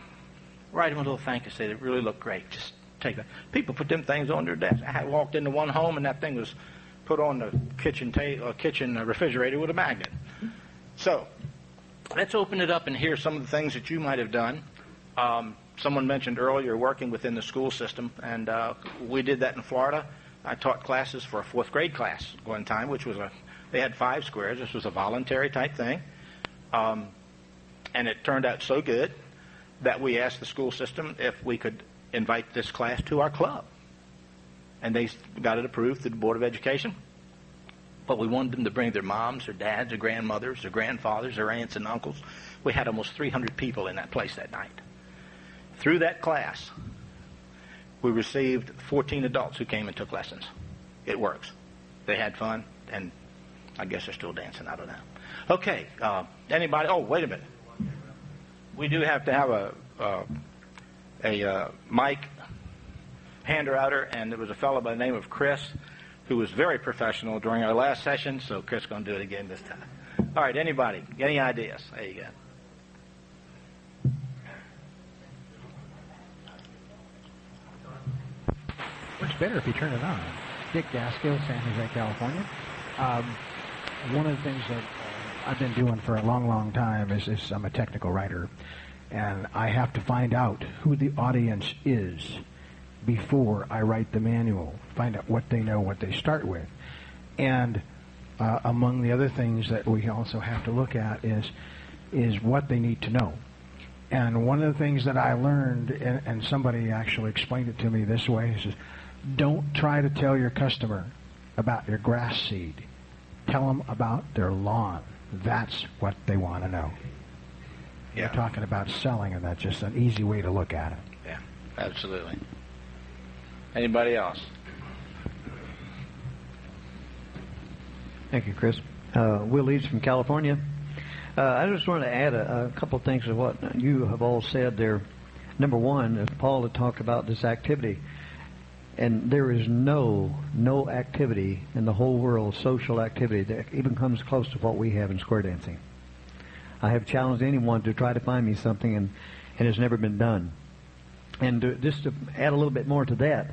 Write them a little thank you, say they really look great. Just take that. People put them things on their desk. I walked into one home and that thing was put on the kitchen refrigerator with a magnet. So let's open it up and hear some of the things that you might have done. Someone mentioned earlier working within the school system, and we did that in Florida. I taught classes for a 4th grade class one time, which was they had 5 squares. This was a voluntary type thing. And it turned out so good that we asked the school system if we could invite this class to our club. And they got it approved through the Board of Education. But we wanted them to bring their moms, their dads, their grandmothers, their grandfathers, their aunts and uncles. We had almost 300 people in that place that night. Through that class, we received 14 adults who came and took lessons. It works. They had fun, and I guess they're still dancing. I don't know. Okay, anybody? Oh, wait a minute. We do have to have a mic hander outer, and there was a fellow by the name of Chris who was very professional during our last session, so Chris is going to do it again this time. All right, anybody? Any ideas? There you go. Works better if you turn it on. Dick Gaskill, San Jose, California. One of the things that I've been doing for a long, long time is I'm a technical writer, and I have to find out who the audience is before I write the manual, find out what they know, what they start with. And among the other things that we also have to look at is what they need to know. And one of the things that I learned, and somebody actually explained it to me this way, is don't try to tell your customer about your grass seed. Tell them about their lawn. That's what they want to know. Yeah. We're talking about selling, and that's just an easy way to look at it. Yeah, absolutely. Anybody else? Thank you, Chris. Will Leeds from California. I just wanted to add a couple of things to what you have all said there. Number one, as Paul had talked about this activity, and there is no activity in the whole world, social activity, that even comes close to what we have in square dancing. I have challenged anyone to try to find me something, and it's never been done. And just to add a little bit more to that,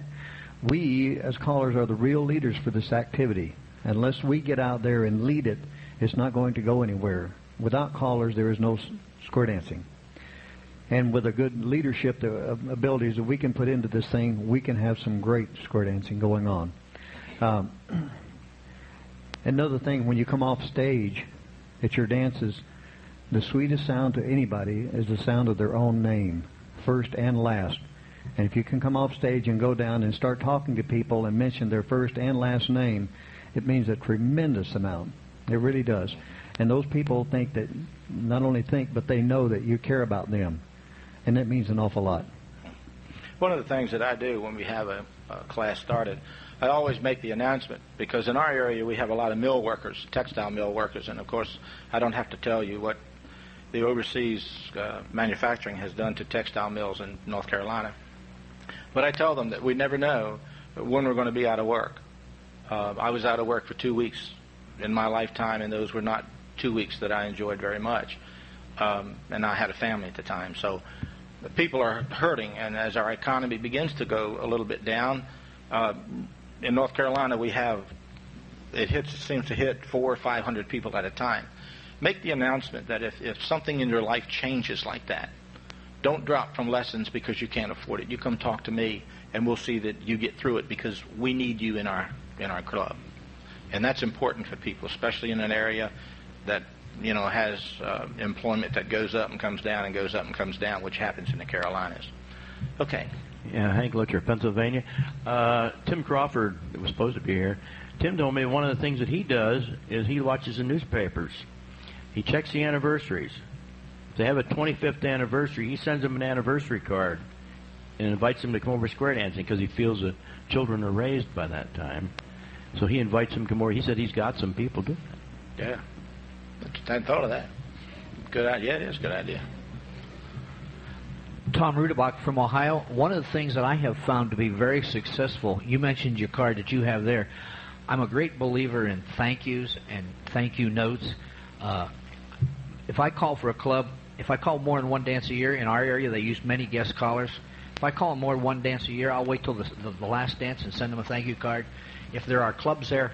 we as callers are the real leaders for this activity. Unless we get out there and lead it, it's not going to go anywhere. Without callers, there is no square dancing. And with a good leadership, the abilities that we can put into this thing, we can have some great square dancing going on. Another thing, when you come off stage at your dances, the sweetest sound to anybody is the sound of their own name, first and last. And if you can come off stage and go down and start talking to people and mention their first and last name, it means a tremendous amount. It really does. And those people think that, not only think, but they know that you care about them. And that means an awful lot. One of the things that I do when we have a class started, I always make the announcement, because in our area we have a lot of mill workers, textile mill workers, and of course I don't have to tell you what the overseas manufacturing has done to textile mills in North Carolina. But I tell them that we never know when we're going to be out of work. I was out of work for 2 weeks in my lifetime, and those were not 2 weeks that I enjoyed very much. And I had a family at the time. So the people are hurting, and as our economy begins to go a little bit down, in North Carolina it seems to hit 400 or 500 people at a time. Make the announcement that if something in your life changes like that, don't drop from lessons because you can't afford it. You come talk to me, and we'll see that you get through it, because we need you in our club. And that's important for people, especially in an area that, has employment that goes up and comes down and goes up and comes down, which happens in the Carolinas. Okay. Yeah, Hank Lutcher, Pennsylvania. Tim Crawford was supposed to be here. Tim told me one of the things that he does is he watches the newspapers. He checks the anniversaries. If they have a 25th anniversary, he sends them an anniversary card and invites them to come over square dancing because he feels that children are raised by that time. So he invites them to come over. He said he's got some people doing that. Yeah. I hadn't thought of that. Good idea. Yeah, it is a good idea. Tom Rudebach from Ohio. One of the things that I have found to be very successful, you mentioned your card that you have there. I'm a great believer in thank yous and thank you notes. If I call for a club, if I call more than one dance a year, in our area they use many guest callers. If I call more than one dance a year, I'll wait till the last dance and send them a thank you card. If there are clubs there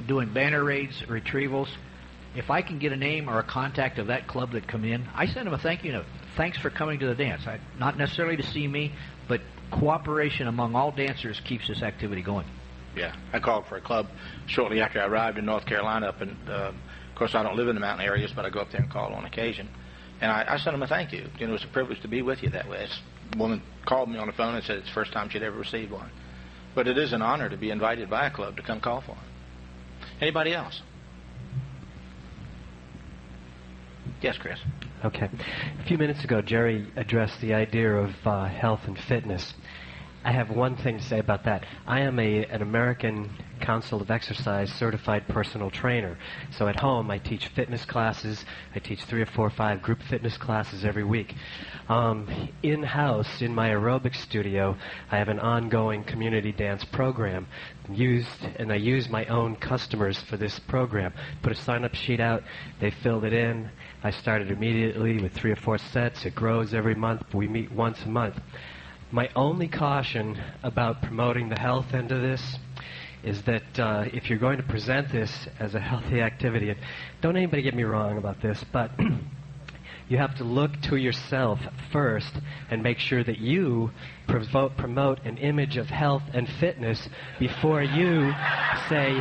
doing banner raids, retrievals, if I can get a name or a contact of that club that come in, I send them a thank you note. Thanks for coming to the dance. Not necessarily to see me, but cooperation among all dancers keeps this activity going. Yeah, I called for a club shortly after I arrived in North Carolina up in, of course, I don't live in the mountain areas, but I go up there and call on occasion. And I sent them a thank you. It's a privilege to be with you that way. This woman called me on the phone and said it's the first time she'd ever received one. But it is an honor to be invited by a club to come call for them. Anybody else? Yes, Chris. Okay. A few minutes ago, Jerry addressed the idea of health and fitness. I have one thing to say about that. I am an American Council of Exercise certified personal trainer. So at home, I teach fitness classes. I teach 3 or 4 or 5 group fitness classes every week. In-house, in my aerobics studio, I have an ongoing community dance program and I use my own customers for this program. Put a sign-up sheet out. They filled it in. I started immediately with 3 or 4 sets. It grows every month. We meet once a month. My only caution about promoting the health end of this is that if you're going to present this as a healthy activity, and don't anybody get me wrong about this, but you have to look to yourself first and make sure that you promote an image of health and fitness before you say,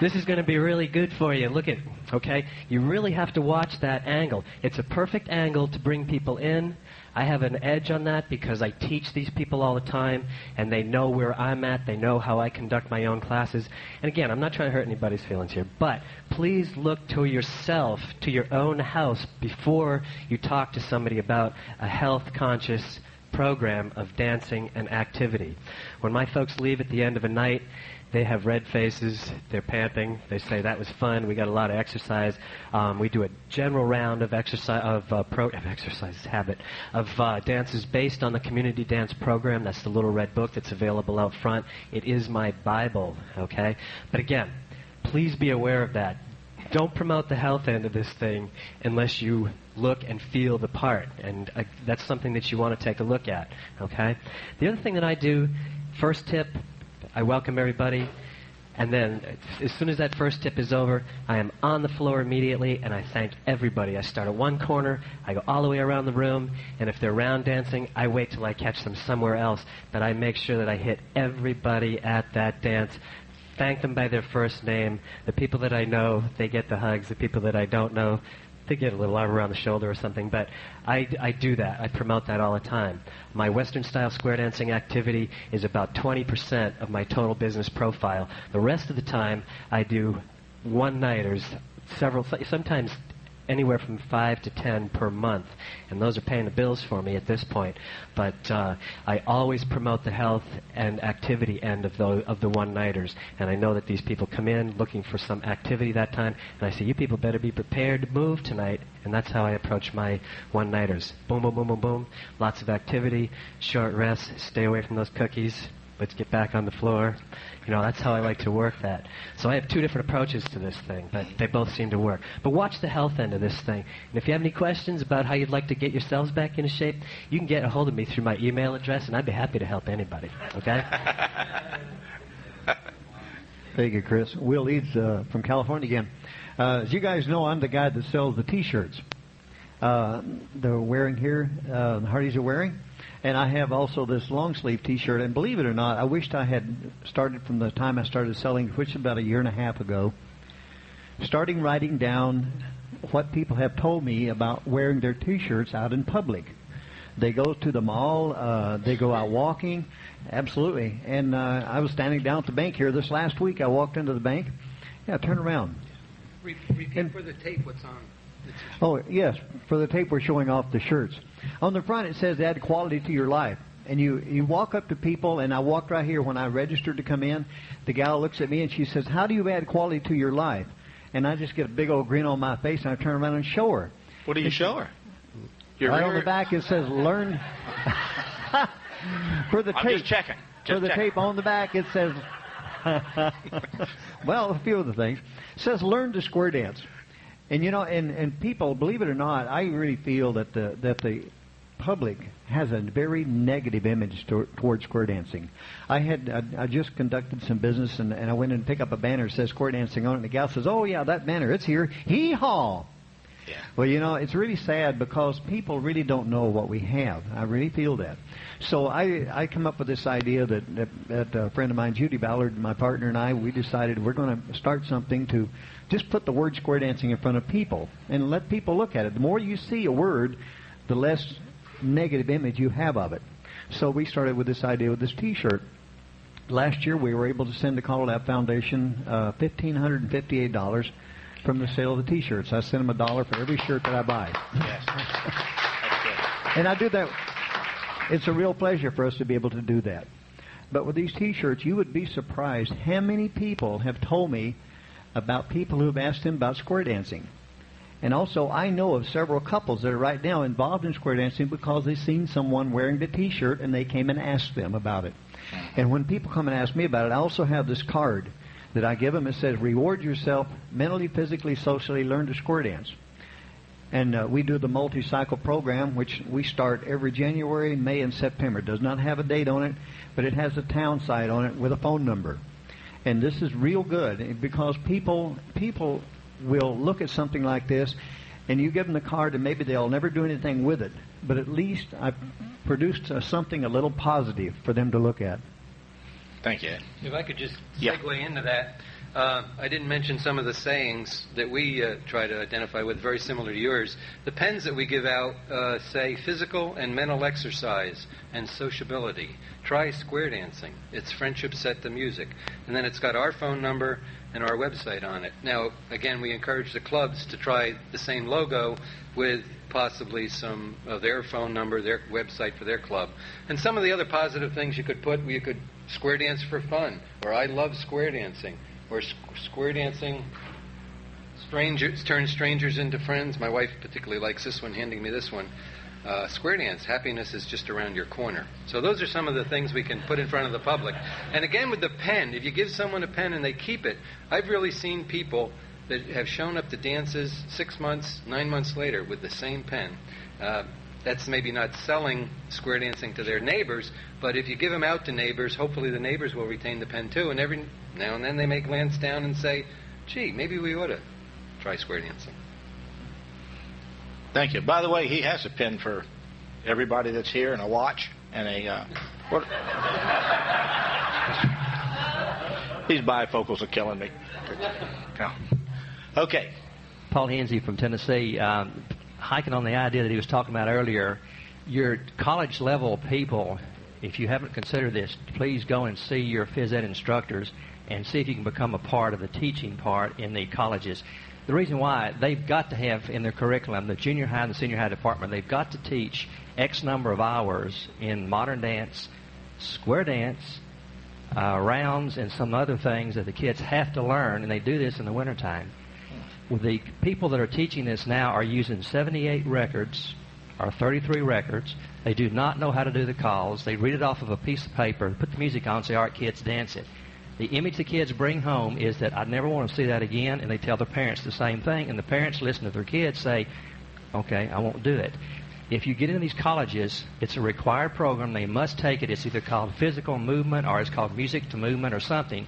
this is going to be really good for you. Look at, okay? You really have to watch that angle. It's a perfect angle to bring people in. I have an edge on that because I teach these people all the time, and they know where I'm at. They know how I conduct my own classes. And again, I'm not trying to hurt anybody's feelings here, but please look to yourself, to your own house, before you talk to somebody about a health-conscious program of dancing and activity. When my folks leave at the end of a night, they have red faces, they're panting, they say, that was fun, we got a lot of exercise. We do a general round of dances based on the community dance program. That's the little red book that's available out front. It is my Bible, okay? But again, please be aware of that. Don't promote the health end of this thing unless you look and feel the part, and that's something that you want to take a look at, okay? The other thing that I do, first tip, I welcome everybody, and then as soon as that first tip is over, I am on the floor immediately, and I thank everybody. I start at one corner, I go all the way around the room, and if they're round dancing, I wait till I catch them somewhere else, but I make sure that I hit everybody at that dance, thank them by their first name. The people that I know, they get the hugs. The people that I don't know, they get a little arm around the shoulder or something, but I do that. I promote that all the time. My Western-style square dancing activity is about 20% of my total business profile. The rest of the time, I do one-nighters, sometimes anywhere from 5 to 10 per month, and those are paying the bills for me at this point. But I always promote the health and activity end of the one-nighters, and I know that these people come in looking for some activity that time, and I say, you people better be prepared to move tonight, and that's how I approach my one-nighters. Boom, boom, boom, boom, boom, lots of activity, short rest, stay away from those cookies, let's get back on the floor. That's how I like to work that. So I have 2 different approaches to this thing, but they both seem to work. But watch the health end of this thing. And if you have any questions about how you'd like to get yourselves back into shape, you can get a hold of me through my email address, and I'd be happy to help anybody. Okay? Thank you, Chris. Will Eads from California again. As you guys know, I'm the guy that sells the T-shirts. They're wearing here, the Hardys are wearing. And I have also this long sleeve T-shirt. And believe it or not, I wished I had started from the time I started selling, which is about a year and a half ago, starting writing down what people have told me about wearing their T-shirts out in public. They go to the mall, they go out walking, absolutely. And I was standing down at the bank here this last week. I walked into the bank. Yeah, turn around. Repeat for the tape what's on. Oh, yes, for the tape we're showing off the shirts. On the front it says add quality to your life. And you walk up to people, and I walked right here when I registered to come in. The gal looks at me and she says, how do you add quality to your life? And I just get a big old grin on my face, and I turn around and show her. What do you show her? Right on the back it says learn. For the I'm tape, just checking. for the tape on the back it says, well, a few of the things. It says learn to square dance. And you know, and people, believe it or not, I really feel that the public has a very negative image towards square dancing. I just conducted some business, and I went in and picked up a banner that says square dancing on it, and the gal says, oh yeah, that banner, it's here, hee-haw. Yeah. Well, you know, it's really sad because people really don't know what we have. I really feel that. So I come up with this idea that a friend of mine, Judy Ballard, my partner, and I, we decided we're going to start something to just put the word square dancing in front of people and let people look at it. The more you see a word, the less negative image you have of it. So we started with this idea with this T-shirt. Last year we were able to send the CALLERLAB Foundation $1,558 from the sale of the T-shirts. I send them $1 for every shirt that I buy. Yes. That's good. And I do that. It's a real pleasure for us to be able to do that. But with these T-shirts, you would be surprised how many people have told me about people who have asked them about square dancing. And also, I know of several couples that are right now involved in square dancing because they've seen someone wearing the T-shirt and they came and asked them about it. And when people come and ask me about it, I also have this card that I give them. It says, reward yourself mentally, physically, socially, learn to square dance. And we do the multi-cycle program, which we start every January, May, and September. It does not have a date on it, but it has a town site on it with a phone number. And this is real good because people will look at something like this, and you give them the card, and maybe they'll never do anything with it. But at least I've produced something a little positive for them to look at. Thank you, Ed. If I could just segue into that. I didn't mention some of the sayings that we try to identify with, very similar to yours. The pens that we give out say physical and mental exercise and sociability. Try square dancing. It's friendship set to music. And then it's got our phone number and our website on it. Now, again, we encourage the clubs to try the same logo with possibly some of their phone number, their website for their club. And some of the other positive things you could put, you could square dance for fun, or I love square dancing, or square dancing turns strangers into friends. My wife particularly likes this one, handing me this one. Square dance, happiness is just around your corner. So those are some of the things we can put in front of the public. And again, with the pen, if you give someone a pen and they keep it, I've really seen people that have shown up to dances 6 months, 9 months later with the same pen. That's maybe not selling square dancing to their neighbors, but if you give them out to neighbors, hopefully the neighbors will retain the pen too. And every now and then they may glance down and say, gee, maybe we ought to try square dancing. Thank you. By the way, he has a pin for everybody that's here, and a watch, and a... These bifocals are killing me. Okay. Paul Hensey from Tennessee, hiking on the idea that he was talking about earlier. Your college-level people, if you haven't considered this, please go and see your phys ed instructors and see if you can become a part of the teaching part in the colleges. The reason why, they've got to have in their curriculum, the junior high and the senior high department, they've got to teach X number of hours in modern dance, square dance, rounds, and some other things that the kids have to learn, and they do this in the wintertime. Well, the people that are teaching this now are using 78 records, or 33 records. They do not know how to do the calls. They read it off of a piece of paper, put the music on, say, all right, kids, dance it. The image the kids bring home is that I never want to see that again, and they tell their parents the same thing, and the parents listen to their kids say, okay, I won't do it. If you get into these colleges, it's a required program. They must take it. It's either called physical movement or it's called music to movement or something.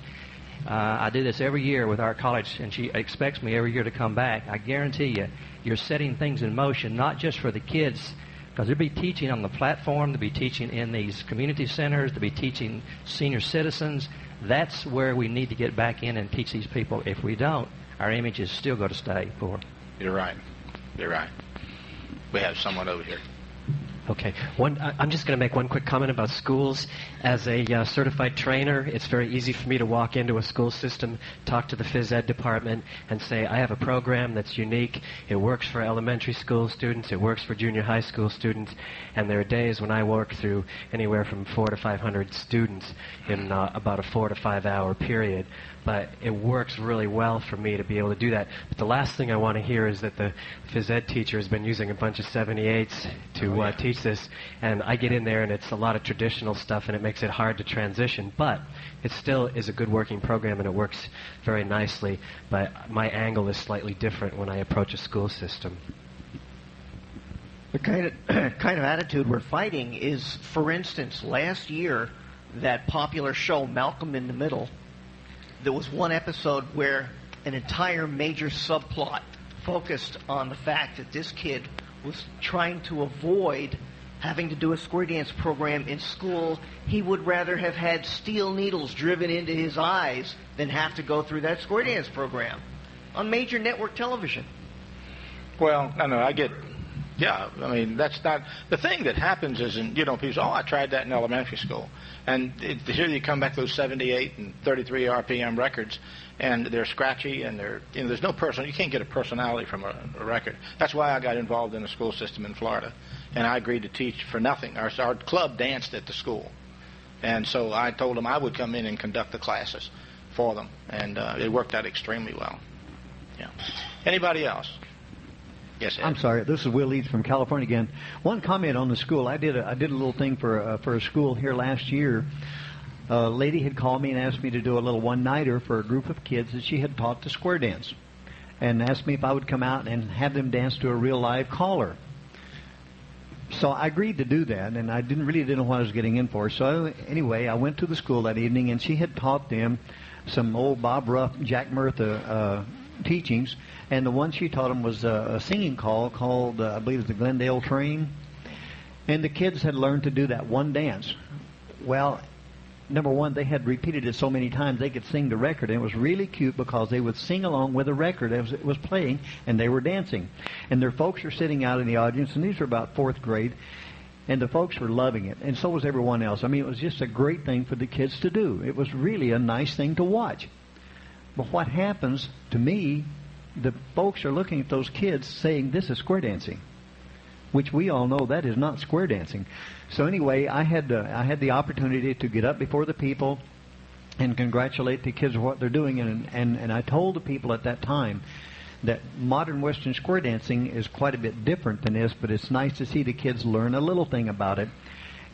I do this every year with our college, and she expects me every year to come back. I guarantee you, you're setting things in motion, not just for the kids Because they'll be teaching on the platform, they'll be teaching in these community centers, they'll be teaching senior citizens. That's where we need to get back in and teach these people. If we don't, our image is still going to stay poor. You're right. You're right. We have someone over here. Okay. I'm just going to make one quick comment about schools. As a certified trainer, it's very easy for me to walk into a school system, talk to the phys ed department, and say, I have a program that's unique. It works for elementary school students. It works for junior high school students. And there are days when I work through anywhere from 400 to 500 students in about a 4 to 5 hour period. But it works really well for me to be able to do that. But the last thing I want to hear is that the phys ed teacher has been using a bunch of 78s to teach this, and I get in there and it's a lot of traditional stuff and it makes it hard to transition. But it still is a good working program and it works very nicely. But my angle is slightly different when I approach a school system. The kind of attitude we're fighting is, for instance, last year, that popular show Malcolm in the Middle, there was one episode where an entire major subplot focused on the fact that this kid was trying to avoid having to do a square dance program in school. He would rather have had steel needles driven into his eyes than have to go through that square dance program on major network television. Well, I get... Yeah, I mean, that's not... The thing that happens is, people say, I tried that in elementary school. And here you come back to those 78 and 33 RPM records, and they're scratchy, and there's no person... You can't get a personality from a record. That's why I got involved in the school system in Florida. And I agreed to teach for nothing. Our club danced at the school. And so I told them I would come in and conduct the classes for them. And it worked out extremely well. Yeah. Anybody else? Yes, Ed. I'm sorry. This is Will Eads from California again. One comment on the school. I did a little thing for a school here last year. A lady had called me and asked me to do a little one-nighter for a group of kids that she had taught to square dance, and asked me if I would come out and have them dance to a real live caller. So I agreed to do that, and I didn't know what I was getting in for. So anyway, I went to the school that evening, and she had taught them some old Bob Ruff, Jack Murtha teachings, and the one she taught them was a singing call called, I believe it was the Glendale Train, and the kids had learned to do that one dance. Well, number one, they had repeated it so many times they could sing the record, and it was really cute because they would sing along with the record as it was playing, and they were dancing. And their folks were sitting out in the audience, and these were about 4th grade, and the folks were loving it, and so was everyone else. I mean, it was just a great thing for the kids to do. It was really a nice thing to watch. But what happens to me, the folks are looking at those kids saying, this is square dancing, which we all know that is not square dancing. So anyway, I had the opportunity to get up before the people and congratulate the kids for what they're doing. And I told the people at that time that modern Western square dancing is quite a bit different than this, but it's nice to see the kids learn a little thing about it.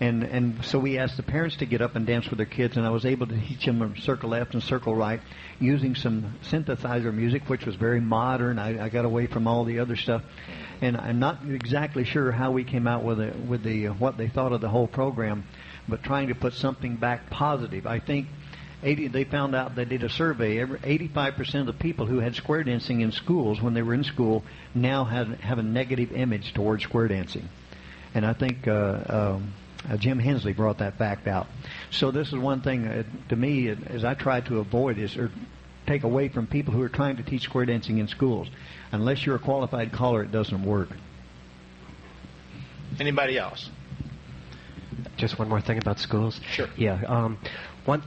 And so we asked the parents to get up and dance with their kids, and I was able to teach them circle left and circle right using some synthesizer music, which was very modern. I got away from all the other stuff. And I'm not exactly sure how we came out with what they thought of the whole program, but trying to put something back positive. I think they found out, they did a survey, 85% of the people who had square dancing in schools when they were in school now have a negative image towards square dancing. And I think Jim Hensley brought that fact out. So this is one thing to me, as I try to avoid, or take away from people who are trying to teach square dancing in schools. Unless you're a qualified caller, it doesn't work. Anybody else? Just one more thing about schools. Sure. Yeah.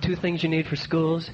Two things you need for schools.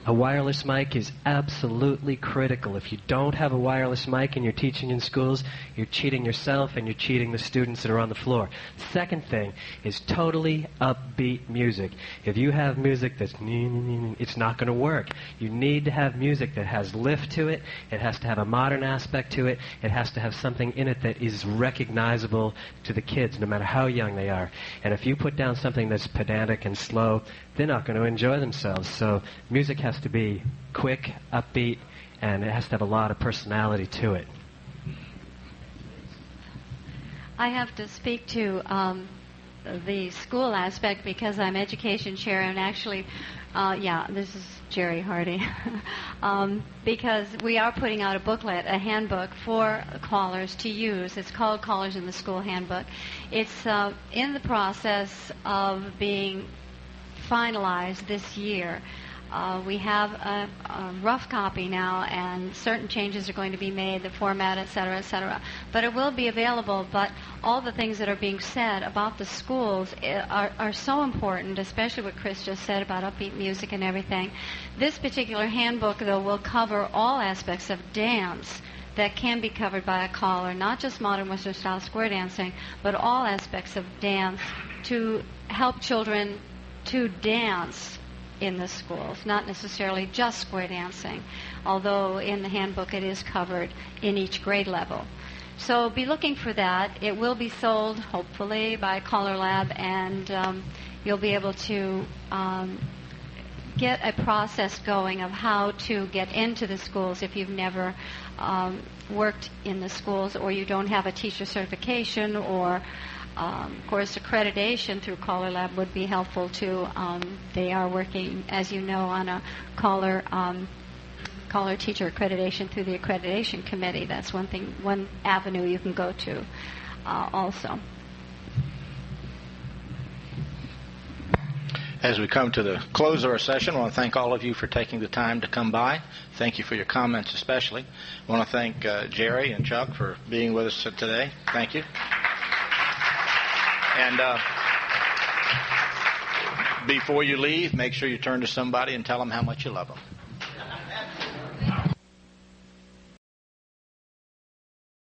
A wireless mic is absolutely critical. If you don't have a wireless mic and you're teaching in schools, you're cheating yourself and you're cheating the students that are on the floor. Second thing is totally upbeat music. If you have music that's it's not going to work. You need to have music that has lift to it. It has to have a modern aspect to it. It has to have something in it that is recognizable to the kids, no matter how young they are. And if you put down something that's pedantic and slow, they're not going to enjoy themselves. So music has to be quick, upbeat, and it has to have a lot of personality to it. I have to speak to the school aspect because I'm education chair, and actually, this is Gerry Hardy. because we are putting out a booklet, a handbook for callers to use. It's called Callers in the School Handbook. It's in the process of being finalized this year. We have a rough copy now, and certain changes are going to be made, the format, et cetera, et cetera. But it will be available. But all the things that are being said about the schools are so important, especially what Chris just said about upbeat music and everything. This particular handbook, though, will cover all aspects of dance that can be covered by a caller, not just modern Western style square dancing, but all aspects of dance to help children to dance in the schools, not necessarily just square dancing, although in the handbook it is covered in each grade level. So be looking for that. It will be sold, hopefully, by CALLERLAB, and you'll be able to get a process going of how to get into the schools if you've never worked in the schools, or you don't have a teacher certification, or of course, accreditation through CALLERLAB would be helpful too. They are working, as you know, on a caller teacher accreditation through the accreditation committee. That's one avenue you can go to also. As we come to the close of our session, I want to thank all of you for taking the time to come by. Thank you for your comments especially. I want to thank Jerry and Chuck for being with us today. Thank you. And before you leave, make sure you turn to somebody and tell them how much you love them.